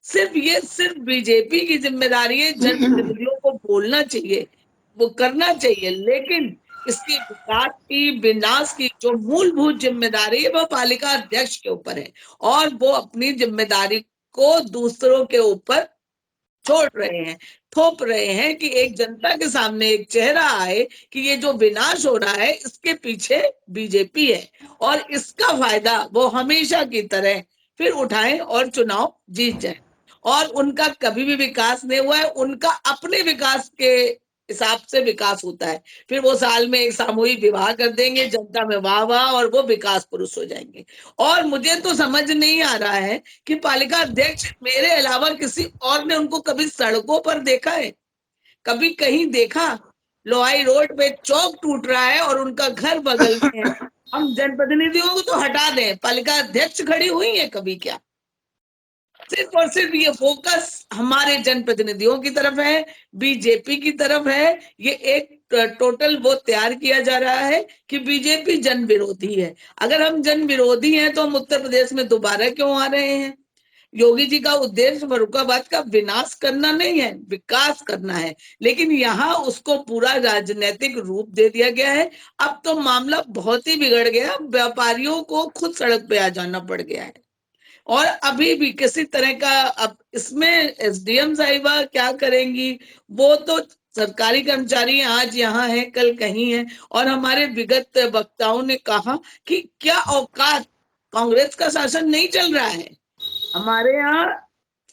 सिर्फ बीजेपी की जिम्मेदारी है, जनप्रतिनिधियों को बोलना चाहिए, वो करना चाहिए, लेकिन इसकी विकास की विनाश की जो मूलभूत जिम्मेदारी है वो पालिका अध्यक्ष के ऊपर है। और वो अपनी जिम्मेदारी को दूसरों के ऊपर छोड़ रहे हैं, थोप रहे हैं कि एक जनता के सामने एक चेहरा आए कि ये जो विनाश हो रहा है इसके पीछे बीजेपी है, और इसका फायदा वो हमेशा की तरह फिर उठाएं और चुनाव जीत जाए। और उनका कभी भी विकास नहीं हुआ है, उनका अपने विकास के हिसाब से विकास होता है। फिर वो साल में एक सामूहिक विवाह कर देंगे, जनता में वाह वाह, और वो विकास पुरुष हो जाएंगे। और मुझे तो समझ नहीं आ रहा है कि पालिका अध्यक्ष मेरे अलावा किसी और ने उनको कभी सड़कों पर देखा है, कभी कहीं देखा? लोहाई रोड पे चौक टूट रहा है और उनका घर बगल में है, हम जनप्रतिनिधियों को तो हटा दें, पालिका अध्यक्ष खड़ी हुई है कभी क्या? सिर्फ और सिर्फ ये फोकस हमारे जनप्रतिनिधियों की तरफ है, बीजेपी की तरफ है। ये एक टोटल वो तैयार किया जा रहा है कि बीजेपी जन विरोधी है। अगर हम जन विरोधी हैं तो हम उत्तर प्रदेश में दोबारा क्यों आ रहे हैं? योगी जी का उद्देश्य फर्रुखाबाद का विनाश करना नहीं है, विकास करना है, लेकिन यहाँ उसको पूरा राजनीतिक रूप दे दिया गया है। अब तो मामला बहुत ही बिगड़ गया, व्यापारियों को खुद सड़क पे आ जाना पड़ गया है। और अभी भी किसी तरह का, अब इसमें एसडीएम साहिबा क्या करेंगी? वो तो सरकारी कर्मचारी आज यहाँ है, कल कहीं है। और हमारे विगत वक्ताओं ने कहा कि क्या औकात, कांग्रेस का शासन नहीं चल रहा है, हमारे यहाँ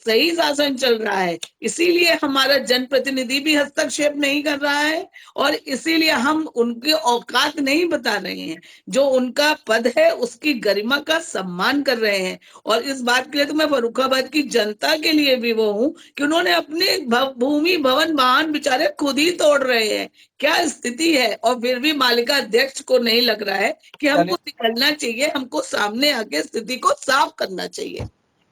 सही शासन चल रहा है, इसीलिए हमारा जनप्रतिनिधि भी हस्तक्षेप नहीं कर रहा है और इसीलिए हम उनके औकात नहीं बता रहे हैं। जो उनका पद है उसकी गरिमा का सम्मान कर रहे हैं। और इस बात के लिए तो मैं फर्रुखाबाद की जनता के लिए भी वो हूँ कि उन्होंने अपने भूमि भवन वाहन बेचारे खुद ही तोड़ रहे हैं। क्या स्थिति है? और फिर भी मालिका अध्यक्ष को नहीं लग रहा है कि हमको निकलना चाहिए, हमको सामने आके स्थिति को साफ करना चाहिए।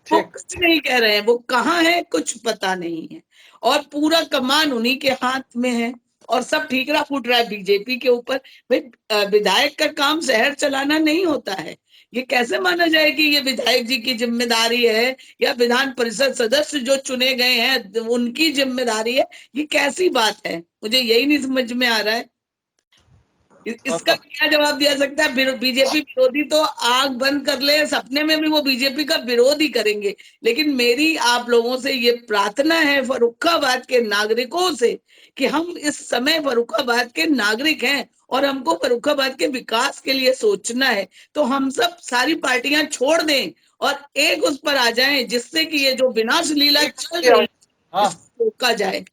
वो कुछ नहीं कह रहे हैं, वो कहाँ है कुछ पता नहीं है और पूरा कमान उन्हीं के हाथ में है और सब ठीकरा फूट रहा है बीजेपी के ऊपर। भाई विधायक का काम शहर चलाना नहीं होता है। ये कैसे माना जाए कि ये विधायक जी की जिम्मेदारी है या विधान परिषद सदस्य जो चुने गए हैं उनकी जिम्मेदारी है? ये कैसी बात है? मुझे यही नहीं समझ में आ रहा है। इसका क्या जवाब दिया सकता है? बीजेपी विरोधी तो आंख बंद कर ले, सपने में भी वो बीजेपी का विरोध ही करेंगे। लेकिन मेरी आप लोगों से ये प्रार्थना है, फर्रुखाबाद के नागरिकों से, कि हम इस समय फर्रुखाबाद के नागरिक हैं और हमको फर्रुखाबाद के विकास के लिए सोचना है। तो हम सब सारी पार्टियां छोड़ दें और एक उस पर आ जाएं जिससे कि ये जो विनाश लीला चल रही है इसको रोका जाए।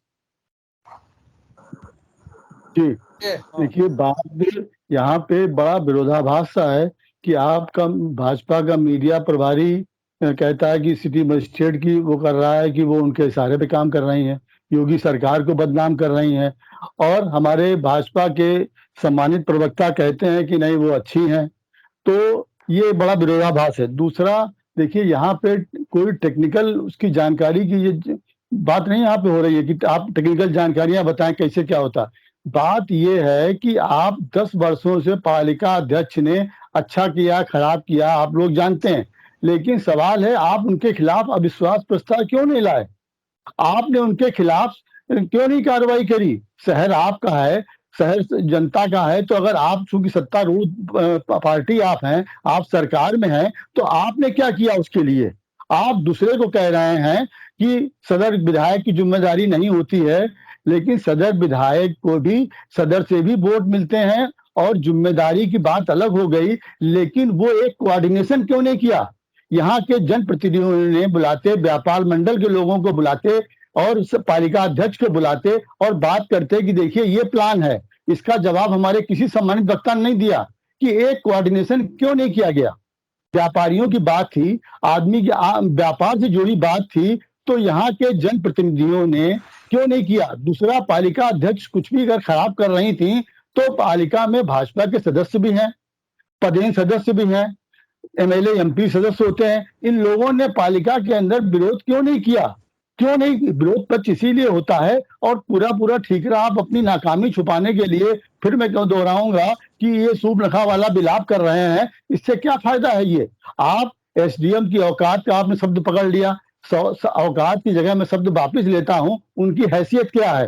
जी देखिए, बात यहाँ पे बड़ा विरोधाभास सा है कि आपका भाजपा का मीडिया प्रभारी कहता है कि सिटी मजिस्ट्रेट की वो कर रहा है कि वो उनके इशारे पे काम कर रही हैं, योगी सरकार को बदनाम कर रही हैं, और हमारे भाजपा के सम्मानित प्रवक्ता कहते हैं कि नहीं वो अच्छी हैं। तो ये बड़ा विरोधाभास है। दूसरा देखिए, यहाँ पे कोई टेक्निकल उसकी जानकारी की ये बात नहीं यहाँ पे हो रही है कि आप टेक्निकल जानकारियां बताएं कैसे क्या होता। बात यह है कि आप 10 वर्षों से पालिका अध्यक्ष ने अच्छा किया खराब किया आप लोग जानते हैं, लेकिन सवाल है आप उनके खिलाफ अविश्वास प्रस्ताव क्यों नहीं लाए? आपने उनके खिलाफ क्यों नहीं कार्रवाई करी? शहर आपका है, शहर जनता का है, तो अगर आप चूंकि सत्तारूढ़ पार्टी आप हैं, आप सरकार में हैं, तो आपने क्या किया उसके लिए? आप दूसरे को कह रहे हैं कि सदर विधायक की जिम्मेदारी नहीं होती है, लेकिन सदर विधायक को भी सदर से भी वोट मिलते हैं और जिम्मेदारी की बात अलग हो गई, लेकिन वो एक कोऑर्डिनेशन क्यों नहीं किया? यहाँ के जनप्रतिनिधियों ने बुलाते, व्यापार मंडल के लोगों को बुलाते और उस पालिका अध्यक्ष को बुलाते और बात करते कि देखिए ये प्लान है। इसका जवाब हमारे किसी सम्मानित वक्ता ने नहीं दिया कि एक कोऑर्डिनेशन क्यों नहीं किया गया। व्यापारियों की बात थी, आदमी की व्यापार से जुड़ी बात थी, तो यहाँ के जनप्रतिनिधियों ने क्यों नहीं किया? दूसरा, पालिका अध्यक्ष कुछ भी अगर खराब कर रही थी तो पालिका में भाजपा के सदस्य भी हैं, पदेन सदस्य भी हैं, एमएलए एमपी सदस्य होते हैं। इन लोगों ने पालिका के अंदर विरोध क्यों नहीं किया? क्यों नहीं? विरोध पक्ष इसीलिए होता है और पूरा ठीकरा आप अपनी नाकामी छुपाने के लिए, फिर मैं क्यों दोहराऊंगा कि ये सूप नखा वाला विलाप कर रहे हैं। इससे क्या फायदा है? ये आप एसडीएम की औकात का आपने शब्द पकड़ लिया, औकात की जगह मैं शब्द वापिस लेता हूं। उनकी हैसियत क्या है?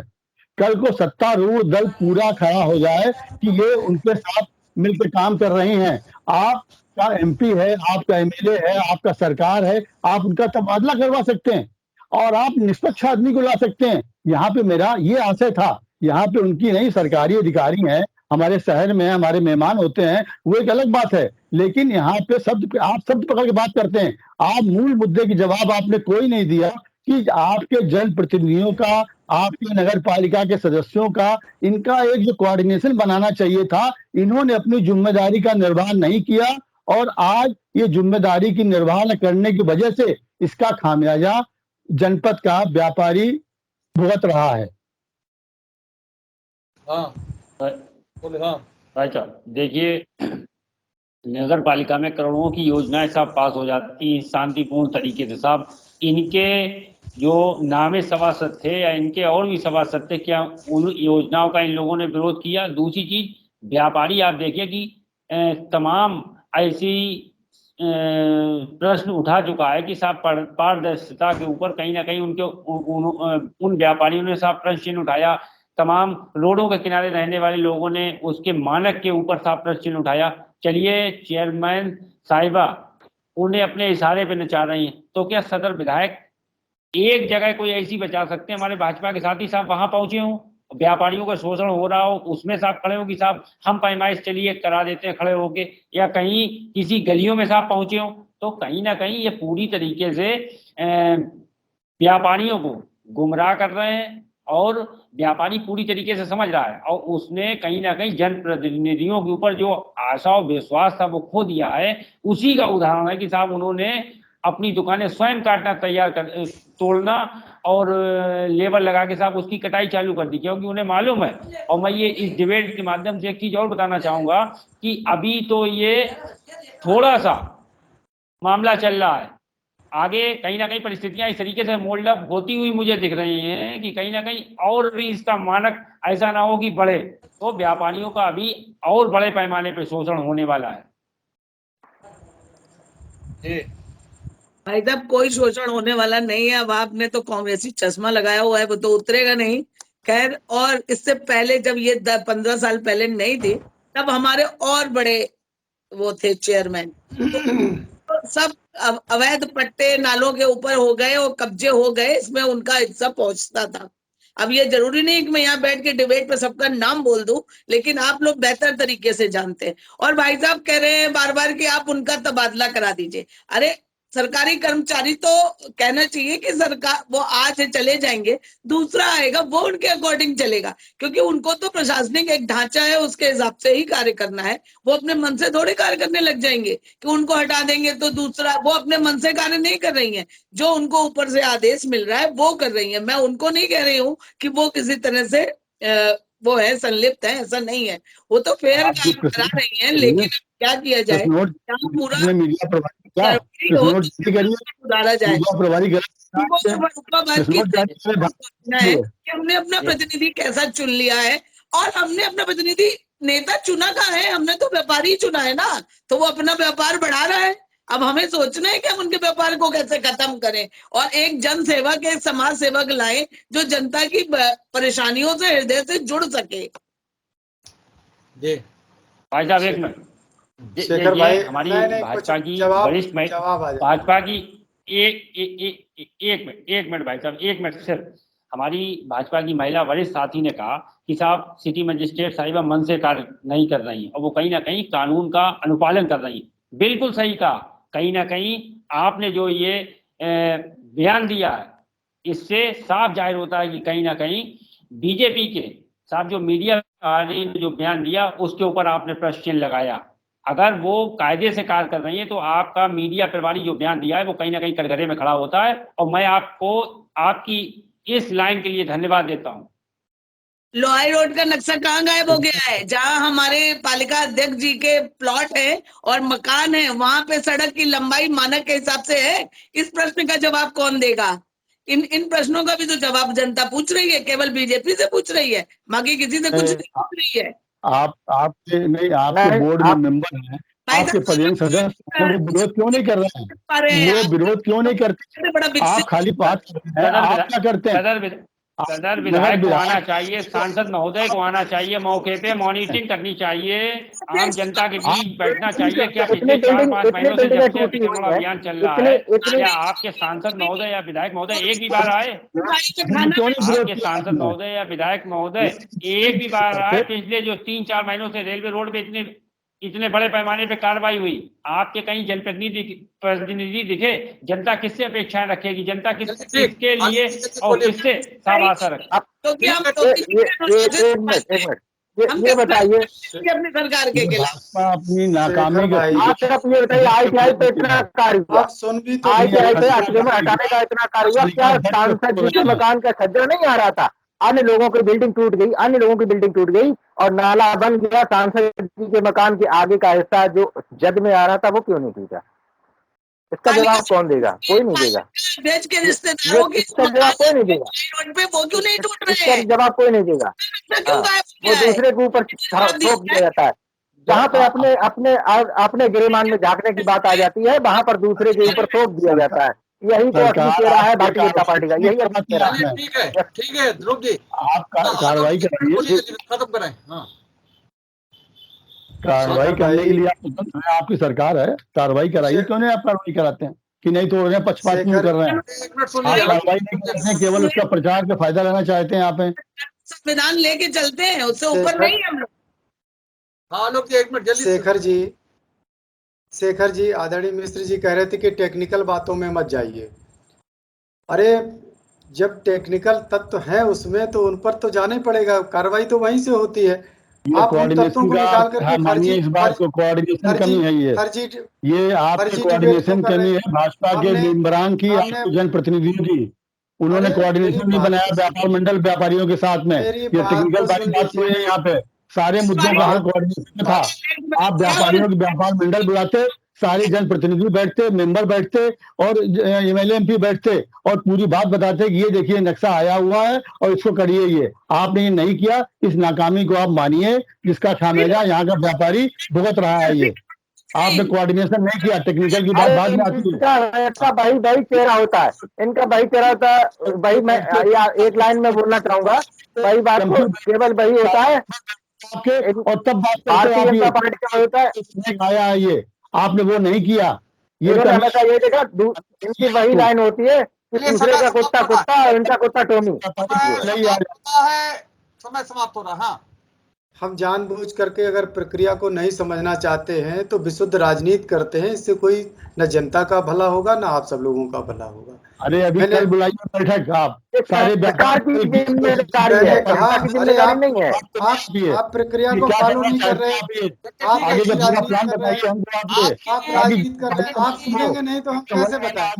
कल को सत्तारूढ़ दल पूरा खड़ा हो जाए कि ये उनके साथ मिलकर काम कर रही हैं। आपका एमपी है, आपका एमएलए है, आपका सरकार है, आप उनका तबादला करवा सकते हैं और आप निष्पक्ष आदमी को ला सकते हैं। यहाँ पे मेरा ये आशय था, यहाँ पे उनकी नहीं, सरकारी अधिकारी हैं, हमारे शहर में हमारे मेहमान होते हैं, वो एक अलग बात है, लेकिन यहाँ पे आप शब्द पकड़ के बात करते हैं। आप मूल मुद्दे की जवाब आपने कोई नहीं दिया कि आपके जनप्रतिनिधियों का, आपके नगर पालिका के सदस्यों का, इनका एक जो कोऑर्डिनेशन बनाना चाहिए था, इन्होंने अपनी जिम्मेदारी का निर्वाह नहीं किया और आज ये जिम्मेदारी की निर्वाह न करने की वजह से इसका खामियाजा जनपद का व्यापारी भुगत रहा है। हाँ बोले। हाँ भाई साहब देखिए, नगर पालिका में करोड़ों की योजनाएं सब पास हो जाती हैं शांतिपूर्ण तरीके से साहब। इनके जो नामे सभासद थे या इनके और भी सभासद थे, क्या उन योजनाओं का इन लोगों ने विरोध किया? दूसरी चीज, व्यापारी आप देखिए कि तमाम ऐसी प्रश्न उठा चुका है कि साहब पारदर्शिता के ऊपर कहीं ना कहीं उनके उन व्यापारियों ने साहब प्रश्न चिन्ह उठाया। तमाम रोडों के किनारे रहने वाले लोगों ने उसके मानक के ऊपर साहब प्रश्न चिन्ह उठाया। चलिए चेयरमैन साहिबा उन्हें अपने इशारे पे नचा रही हैं, तो क्या सदर विधायक एक जगह कोई ऐसी बचा सकते हैं? हमारे भाजपा के साथी साहब वहां पहुंचे हों, व्यापारियों का शोषण हो रहा हो, उसमें साहब खड़े हो कि साहब हम पैमाइश चलिए करा देते हैं खड़े होके, या कहीं किसी गलियों में साहब पहुंचे हो, तो कहीं ना कहीं ये पूरी तरीके से व्यापारियों को गुमराह कर रहे हैं और व्यापारी पूरी तरीके से समझ रहा है और उसने कहीं ना कहीं जनप्रतिनिधियों के ऊपर जो आशा और विश्वास था वो खो दिया है। उसी का उदाहरण है कि साहब उन्होंने अपनी दुकानें स्वयं काटना तैयार कर तोड़ना और लेबर लगा के साहब उसकी कटाई चालू कर दी, क्योंकि उन्हें मालूम है। और मैं ये इस डिबेट के माध्यम से एक चीज और बताना चाहूंगा कि अभी तो ये थोड़ा सा मामला चल रहा है, आगे कहीं ना कहीं परिस्थितियां इस तरीके से मोल्ड अप होती हुई मुझे दिख रही हैं कि कहीं ना कहीं और भी इसका मानक ऐसा ना हो कि बढ़े, तो व्यापारियों का अभी और बड़े पैमाने पर शोषण होने वाला है। भाई साहब कोई शोषण होने वाला नहीं है। अब आपने तो कांग्रेसी चश्मा लगाया हुआ है, वो तो उतरेगा नहीं। खैर, और इससे पहले जब ये 15 साल पहले नहीं थे तब हमारे और बड़े वो थे चेयरमैन, तो सब अवैध पट्टे नालों के ऊपर हो गए और कब्जे हो गए, इसमें उनका हिस्सा पहुंचता था। अब ये जरूरी नहीं कि मैं यहाँ बैठ के डिबेट पे सबका नाम बोल दूं, लेकिन आप लोग बेहतर तरीके से जानते हैं। और भाई साहब कह रहे हैं बार बार कि आप उनका तबादला करा दीजिए। अरे सरकारी कर्मचारी तो कहना चाहिए कि सरकार वो आज चले जाएंगे, दूसरा आएगा वो उनके अकॉर्डिंग चलेगा, क्योंकि उनको तो प्रशासनिक एक ढांचा है उसके हिसाब से ही कार्य करना है। वो अपने मन से थोड़े कार्य करने लग जाएंगे कि उनको हटा देंगे तो दूसरा, वो अपने मन से कार्य नहीं कर रही है, जो उनको ऊपर से आदेश मिल रहा है वो कर रही है। मैं उनको नहीं कह रही हूँ कि वो किसी तरह से वो है संलिप्त है, ऐसा नहीं है, वो तो फेयर काम करा रही है। लेकिन क्या किया जाए, पूरा उड़ाया जाए, हमने अपना प्रतिनिधि कैसा चुन लिया है। और हमने अपना प्रतिनिधि नेता चुना कहाँ है, हमने तो व्यापारी चुना है ना, तो वो अपना व्यापार बढ़ा रहा है। अब हमें सोचना है कि हम उनके व्यापार को कैसे खत्म करें और एक जन सेवक, एक समाज सेवक लाए जो जनता की परेशानियों से हृदय से जुड़ सके। जी भाई साहब एक मिनट, शेखर भाई, हमारी भाजपा की वरिष्ठ भाजपा की एक मिनट भाई साहब, एक मिनट सिर्फ। हमारी भाजपा की महिला वरिष्ठ साथी ने कहा कि साहब सिटी मजिस्ट्रेट साहिबा मन से कार्य नहीं कर रही है और वो कहीं ना कहीं कानून का अनुपालन कर रही है। बिल्कुल सही कहा। कहीं ना कहीं आपने जो ये बयान दिया है, इससे साफ जाहिर होता है कि कहीं ना कहीं बीजेपी के साहब जो मीडिया ने जो बयान दिया उसके ऊपर आपने प्रश्न चिन्ह लगाया। अगर वो कायदे से कार्य कर रही है तो आपका मीडिया प्रभारी जो बयान दिया है वो कहीं ना कहीं कटघरे में खड़ा होता है। और मैं आपको आपकी इस लाइन के लिए धन्यवाद देता हूँ। लोहाई रोड का नक्शा कहाँ गायब हो गया है? जहाँ हमारे पालिका अध्यक्ष जी के प्लॉट है और मकान है, वहां पे सड़क की लंबाई मानक के हिसाब से है। इस प्रश्न का जवाब कौन देगा? इन प्रश्नों का भी तो जवाब जनता पूछ रही है, केवल बीजेपी से पूछ रही है, बाकी किसी से कुछ नहीं पूछ रही है। आपके नहीं, आपके बोर्ड में मेंबर हैं, आपके पर्यवेक्षक सदस्य विरोध क्यों नहीं कर रहे हैं? वो विरोध क्यों नहीं करते? आप खाली बात करते हैं, आप क्या करते हैं? सदर विधायक को आना चाहिए, सांसद महोदय को आना चाहिए, मौके पे मॉनिटरिंग करनी चाहिए, आम जनता के बीच बैठना चाहिए। क्या पिछले 4-5 महीनों से जब से अभियान अभियान चल रहा है, क्या आपके सांसद महोदय या विधायक महोदय एक भी बार आए? आपके सांसद महोदय या विधायक महोदय एक भी बार आए? पिछले जो 3-4 महीनों से रेलवे रोड पे इतने बड़े पैमाने पे कार्रवाई हुई, आपके कहीं जनप्रतिनिधि दिखे? जनता किससे अपेक्षाएं रखेगी? जनता किसके लिए और किससे साफ आशा रखे? ये बताइए अपनी सरकार के खिलाफ अपनी नाकामी आप सिर्फ ये बताइए, ITI पे इतना कार्य हुआ, ITI पे अतिक्रमण हटाने का इतना कार्य हुआ, क्या सांसद जी के मकान का छज्जा नहीं आ रहा था? अन्य लोगों की बिल्डिंग टूट गई, अन्य लोगों की बिल्डिंग टूट गई और नाला बन गया। सांसद जी के मकान के आगे का हिस्सा जो जद में आ रहा था वो क्यों नहीं टूटा? इसका जवाब कौन देगा? कोई नहीं देगा। अध्यक्ष के रिश्तेदारों की इसका जवाब कोई नहीं देगा। रोड पे वो क्यों नहीं टूट रहे इसका हैं? जवाब कोई नहीं देगा। क्यों गायब वो किया है? दूसरे के ऊपर थोप दिया जाता है। जहाँ पे अपने अपने अपने गिरेमान में झांकने की बात आ जाती है, वहां पर दूसरे के ऊपर थोप दिया जाता है। यही तो असली चेहरा है भारतीय जनता पार्टी का, यही असली चेहरा है। ठीक है ध्रुव जी, आप कार्रवाई कराइए, खत्म कराएं। हाँ, कार्रवाई करने के लिए आप स्वतंत्र हैं, आपकी सरकार है, कार्रवाई कराइए। क्यों नहीं आप कार्रवाई कराते हैं कि नहीं तोड़ रहे हैं, पक्षपात क्यों कर रहे हैं? एक मिनट आप सुनिए। कार्रवाई नहीं करते हैं, केवल उसका प्रचार का फायदा लेना चाहते हैं आप हैं। संविधान लेके चलते हैं, उससे ऊपर नहीं है हम लोग। हाँ लोग जी, एक मिनट जल्दी। शेखर जी, आदरणीय मिश्र जी कह रहे थे कि टेक्निकल बातों में मत जाइए। अरे जब टेक्निकल तत्व है उसमें तो उन पर तो जाना ही पड़ेगा, कार्रवाई तो वहीं से होती है। आप उन तत्वों को निकाल करके मानिए इस बात को, कोऑर्डिनेशन कमी है ये आपकी कोऑर्डिनेशन कमी है भाजपा के मेंबरान की, आपके जनप्रतिनिधियों की। उन्होंने कोऑर्डिनेशन नहीं बनाया व्यापार मंडल व्यापारियों के साथ में। ये टेक्निकल बात नहीं है, यहाँ पे सारे मुद्दों का हल कोऑर्डिनेशन में था। आप व्यापारियों के व्यापार मंडल बुलाते, सारे जनप्रतिनिधि बैठते, मेंबर बैठते और एमएलए एमपी बैठते और पूरी बात बताते कि ये देखिए नक्शा आया हुआ है और इसको करिए। ये आपने ये नहीं किया। इस नाकामी को आप मानिए, जिसका खामियाजा यहाँ का व्यापारी भुगत रहा है। ये आपने कोऑर्डिनेशन नहीं किया। टेक्निकल की बात बाद में आती है। इनका भाई चेहरा होता है, इनका भाई चेहरा होता है। भाई मैं एक लाइन में बोलना चाहूंगा, भाई बात को केवल वही होता है आपके, और तब बात भारतीय जनता पार्टी का होता है। आया है ये, आपने वो नहीं किया। ये हमेशा ये देखा, इनकी वही लाइन होती है कि दूसरे का कुत्ता कुत्ता और इनका कुत्ता टोमी। समय समाप्त हो रहा। हाँ, हम जानबूझ करके अगर प्रक्रिया को नहीं समझना चाहते हैं तो विशुद्ध राजनीति करते हैं। इससे कोई न जनता का भला होगा न आप सब लोगों का भला होगा। अरे अभी कल बुलाइए बैठक, आप सारे सरकार की जिम्मेदारी है, जनता की जिम्मेदारी नहीं है। आप प्रक्रिया को फॉलो नहीं कर रहे। आप प्लान बताइए हमको। आप राजनीति कर रहे हैं, आप सुनेंगे नहीं तो हम कैसे बताएं?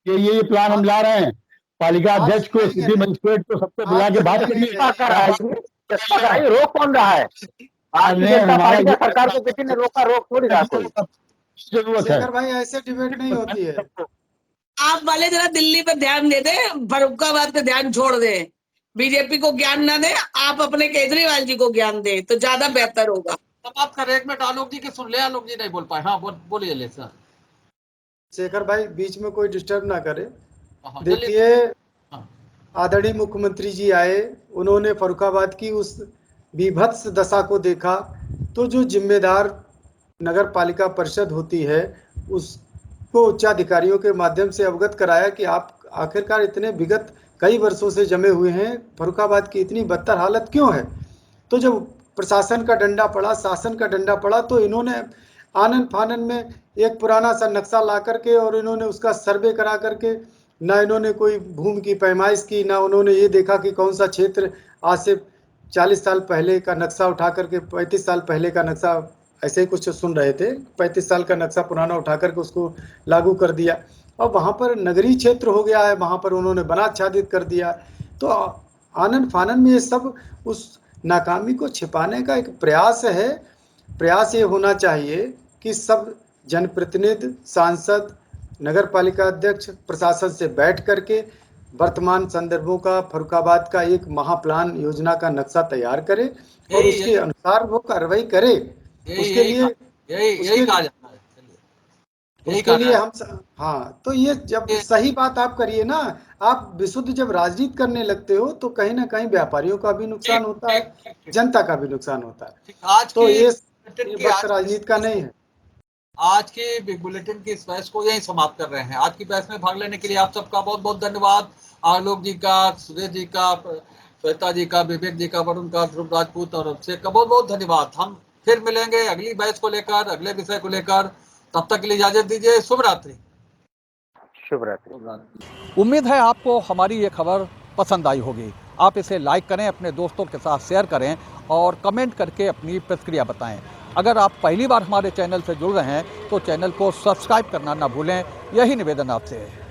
ये प्लान हम ला रहे हैं। पालिका अध्यक्ष को, सिटी मजिस्ट्रेट को, सबको बुला के बात करिए। रोक कौन रहा है? भारतीय जनता पार्टी का सरकार को किसी ने रोका? रोक थोड़ी रहा कोई। जरूरत है भाई, ऐसे डिबेट नहीं होती है। आप वाले जरा दिल्ली पे ध्यान दे दें, फर्रुखाबाद पे ध्यान छोड़ दें। बीजेपी को ज्ञान ना दे, आप अपने केजरीवाल जी को ज्ञान दे तो ज्यादा बेहतर होगा। समाप्त करें। एक मिनट आलोक जी की सुन ले। आलोक जी नहीं बोल पाए। हाँ बोलिए ले सर। शेखर भाई बीच में कोई डिस्टर्ब ना करे। देखिए, आदरणीय मुख्यमंत्री जी आए, उन्होंने फर्रुखाबाद की उस बीभत्स दशा को देखा तो जो जिम्मेदार नगर पालिका परिषद होती है उसको उच्चाधिकारियों के माध्यम से अवगत कराया कि आप आखिरकार इतने विगत कई वर्षों से जमे हुए हैं, फर्रुखाबाद की इतनी बदतर हालत क्यों है। तो जब प्रशासन का डंडा पड़ा, शासन का डंडा पड़ा, तो इन्होंने आनन फानन में एक पुराना सा नक्शा ला करके और इन्होंने उसका सर्वे करा करके, ना इन्होंने कोई भूमि की पैमाइश की, ना उन्होंने ये देखा कि कौन सा क्षेत्र आज से 40 साल पहले का नक्शा उठा करके 35 साल पहले का नक्शा, ऐसे ही कुछ सुन रहे थे, 35 साल का नक्शा पुराना उठा करके उसको लागू कर दिया और वहाँ पर नगरीय क्षेत्र हो गया है, वहाँ पर उन्होंने बनाच्छादित कर दिया। तो आनन फानन में ये सब उस नाकामी को छिपाने का एक प्रयास है। प्रयास ये होना चाहिए कि सब जनप्रतिनिधि, सांसद, नगर पालिका अध्यक्ष प्रशासन से बैठ करके वर्तमान संदर्भों का, फर्रुखाबाद का एक महाप्लान योजना का नक्शा तैयार करे और उसके अनुसार वो कार्रवाई करे। उसके लिए हम हाँ, तो ये जब सही बात आप करिए ना, आप विशुद्ध जब राजनीति करने लगते हो तो कहीं ना कहीं व्यापारियों का भी नुकसान होता है, जनता का भी नुकसान होता है। आज तो ये राजनीति का नहीं है। आज के बिग बुलेटिन की इस बहस को यही समाप्त कर रहे हैं। आज की बहस में भाग लेने के लिए आप सबका बहुत बहुत धन्यवाद। आलोक जी का, सुरेश जी का, श्वेता जी का, विवेक जी का, वरुण का, ध्रुव राजपूत और अभिषेक का बहुत बहुत धन्यवाद। हम फिर मिलेंगे अगली बहस को लेकर, अगले विषय को लेकर। तब तक के लिए इजाजत दीजिए। शुभ रात्रि। शुभ रात्रि। उम्मीद है आपको हमारी ये खबर पसंद आई होगी। आप इसे लाइक करें, अपने दोस्तों के साथ शेयर करें और कमेंट करके अपनी प्रतिक्रिया बताएं। अगर आप पहली बार हमारे चैनल से जुड़ रहे हैं तो चैनल को सब्सक्राइब करना ना भूलें। यही निवेदन आपसे है।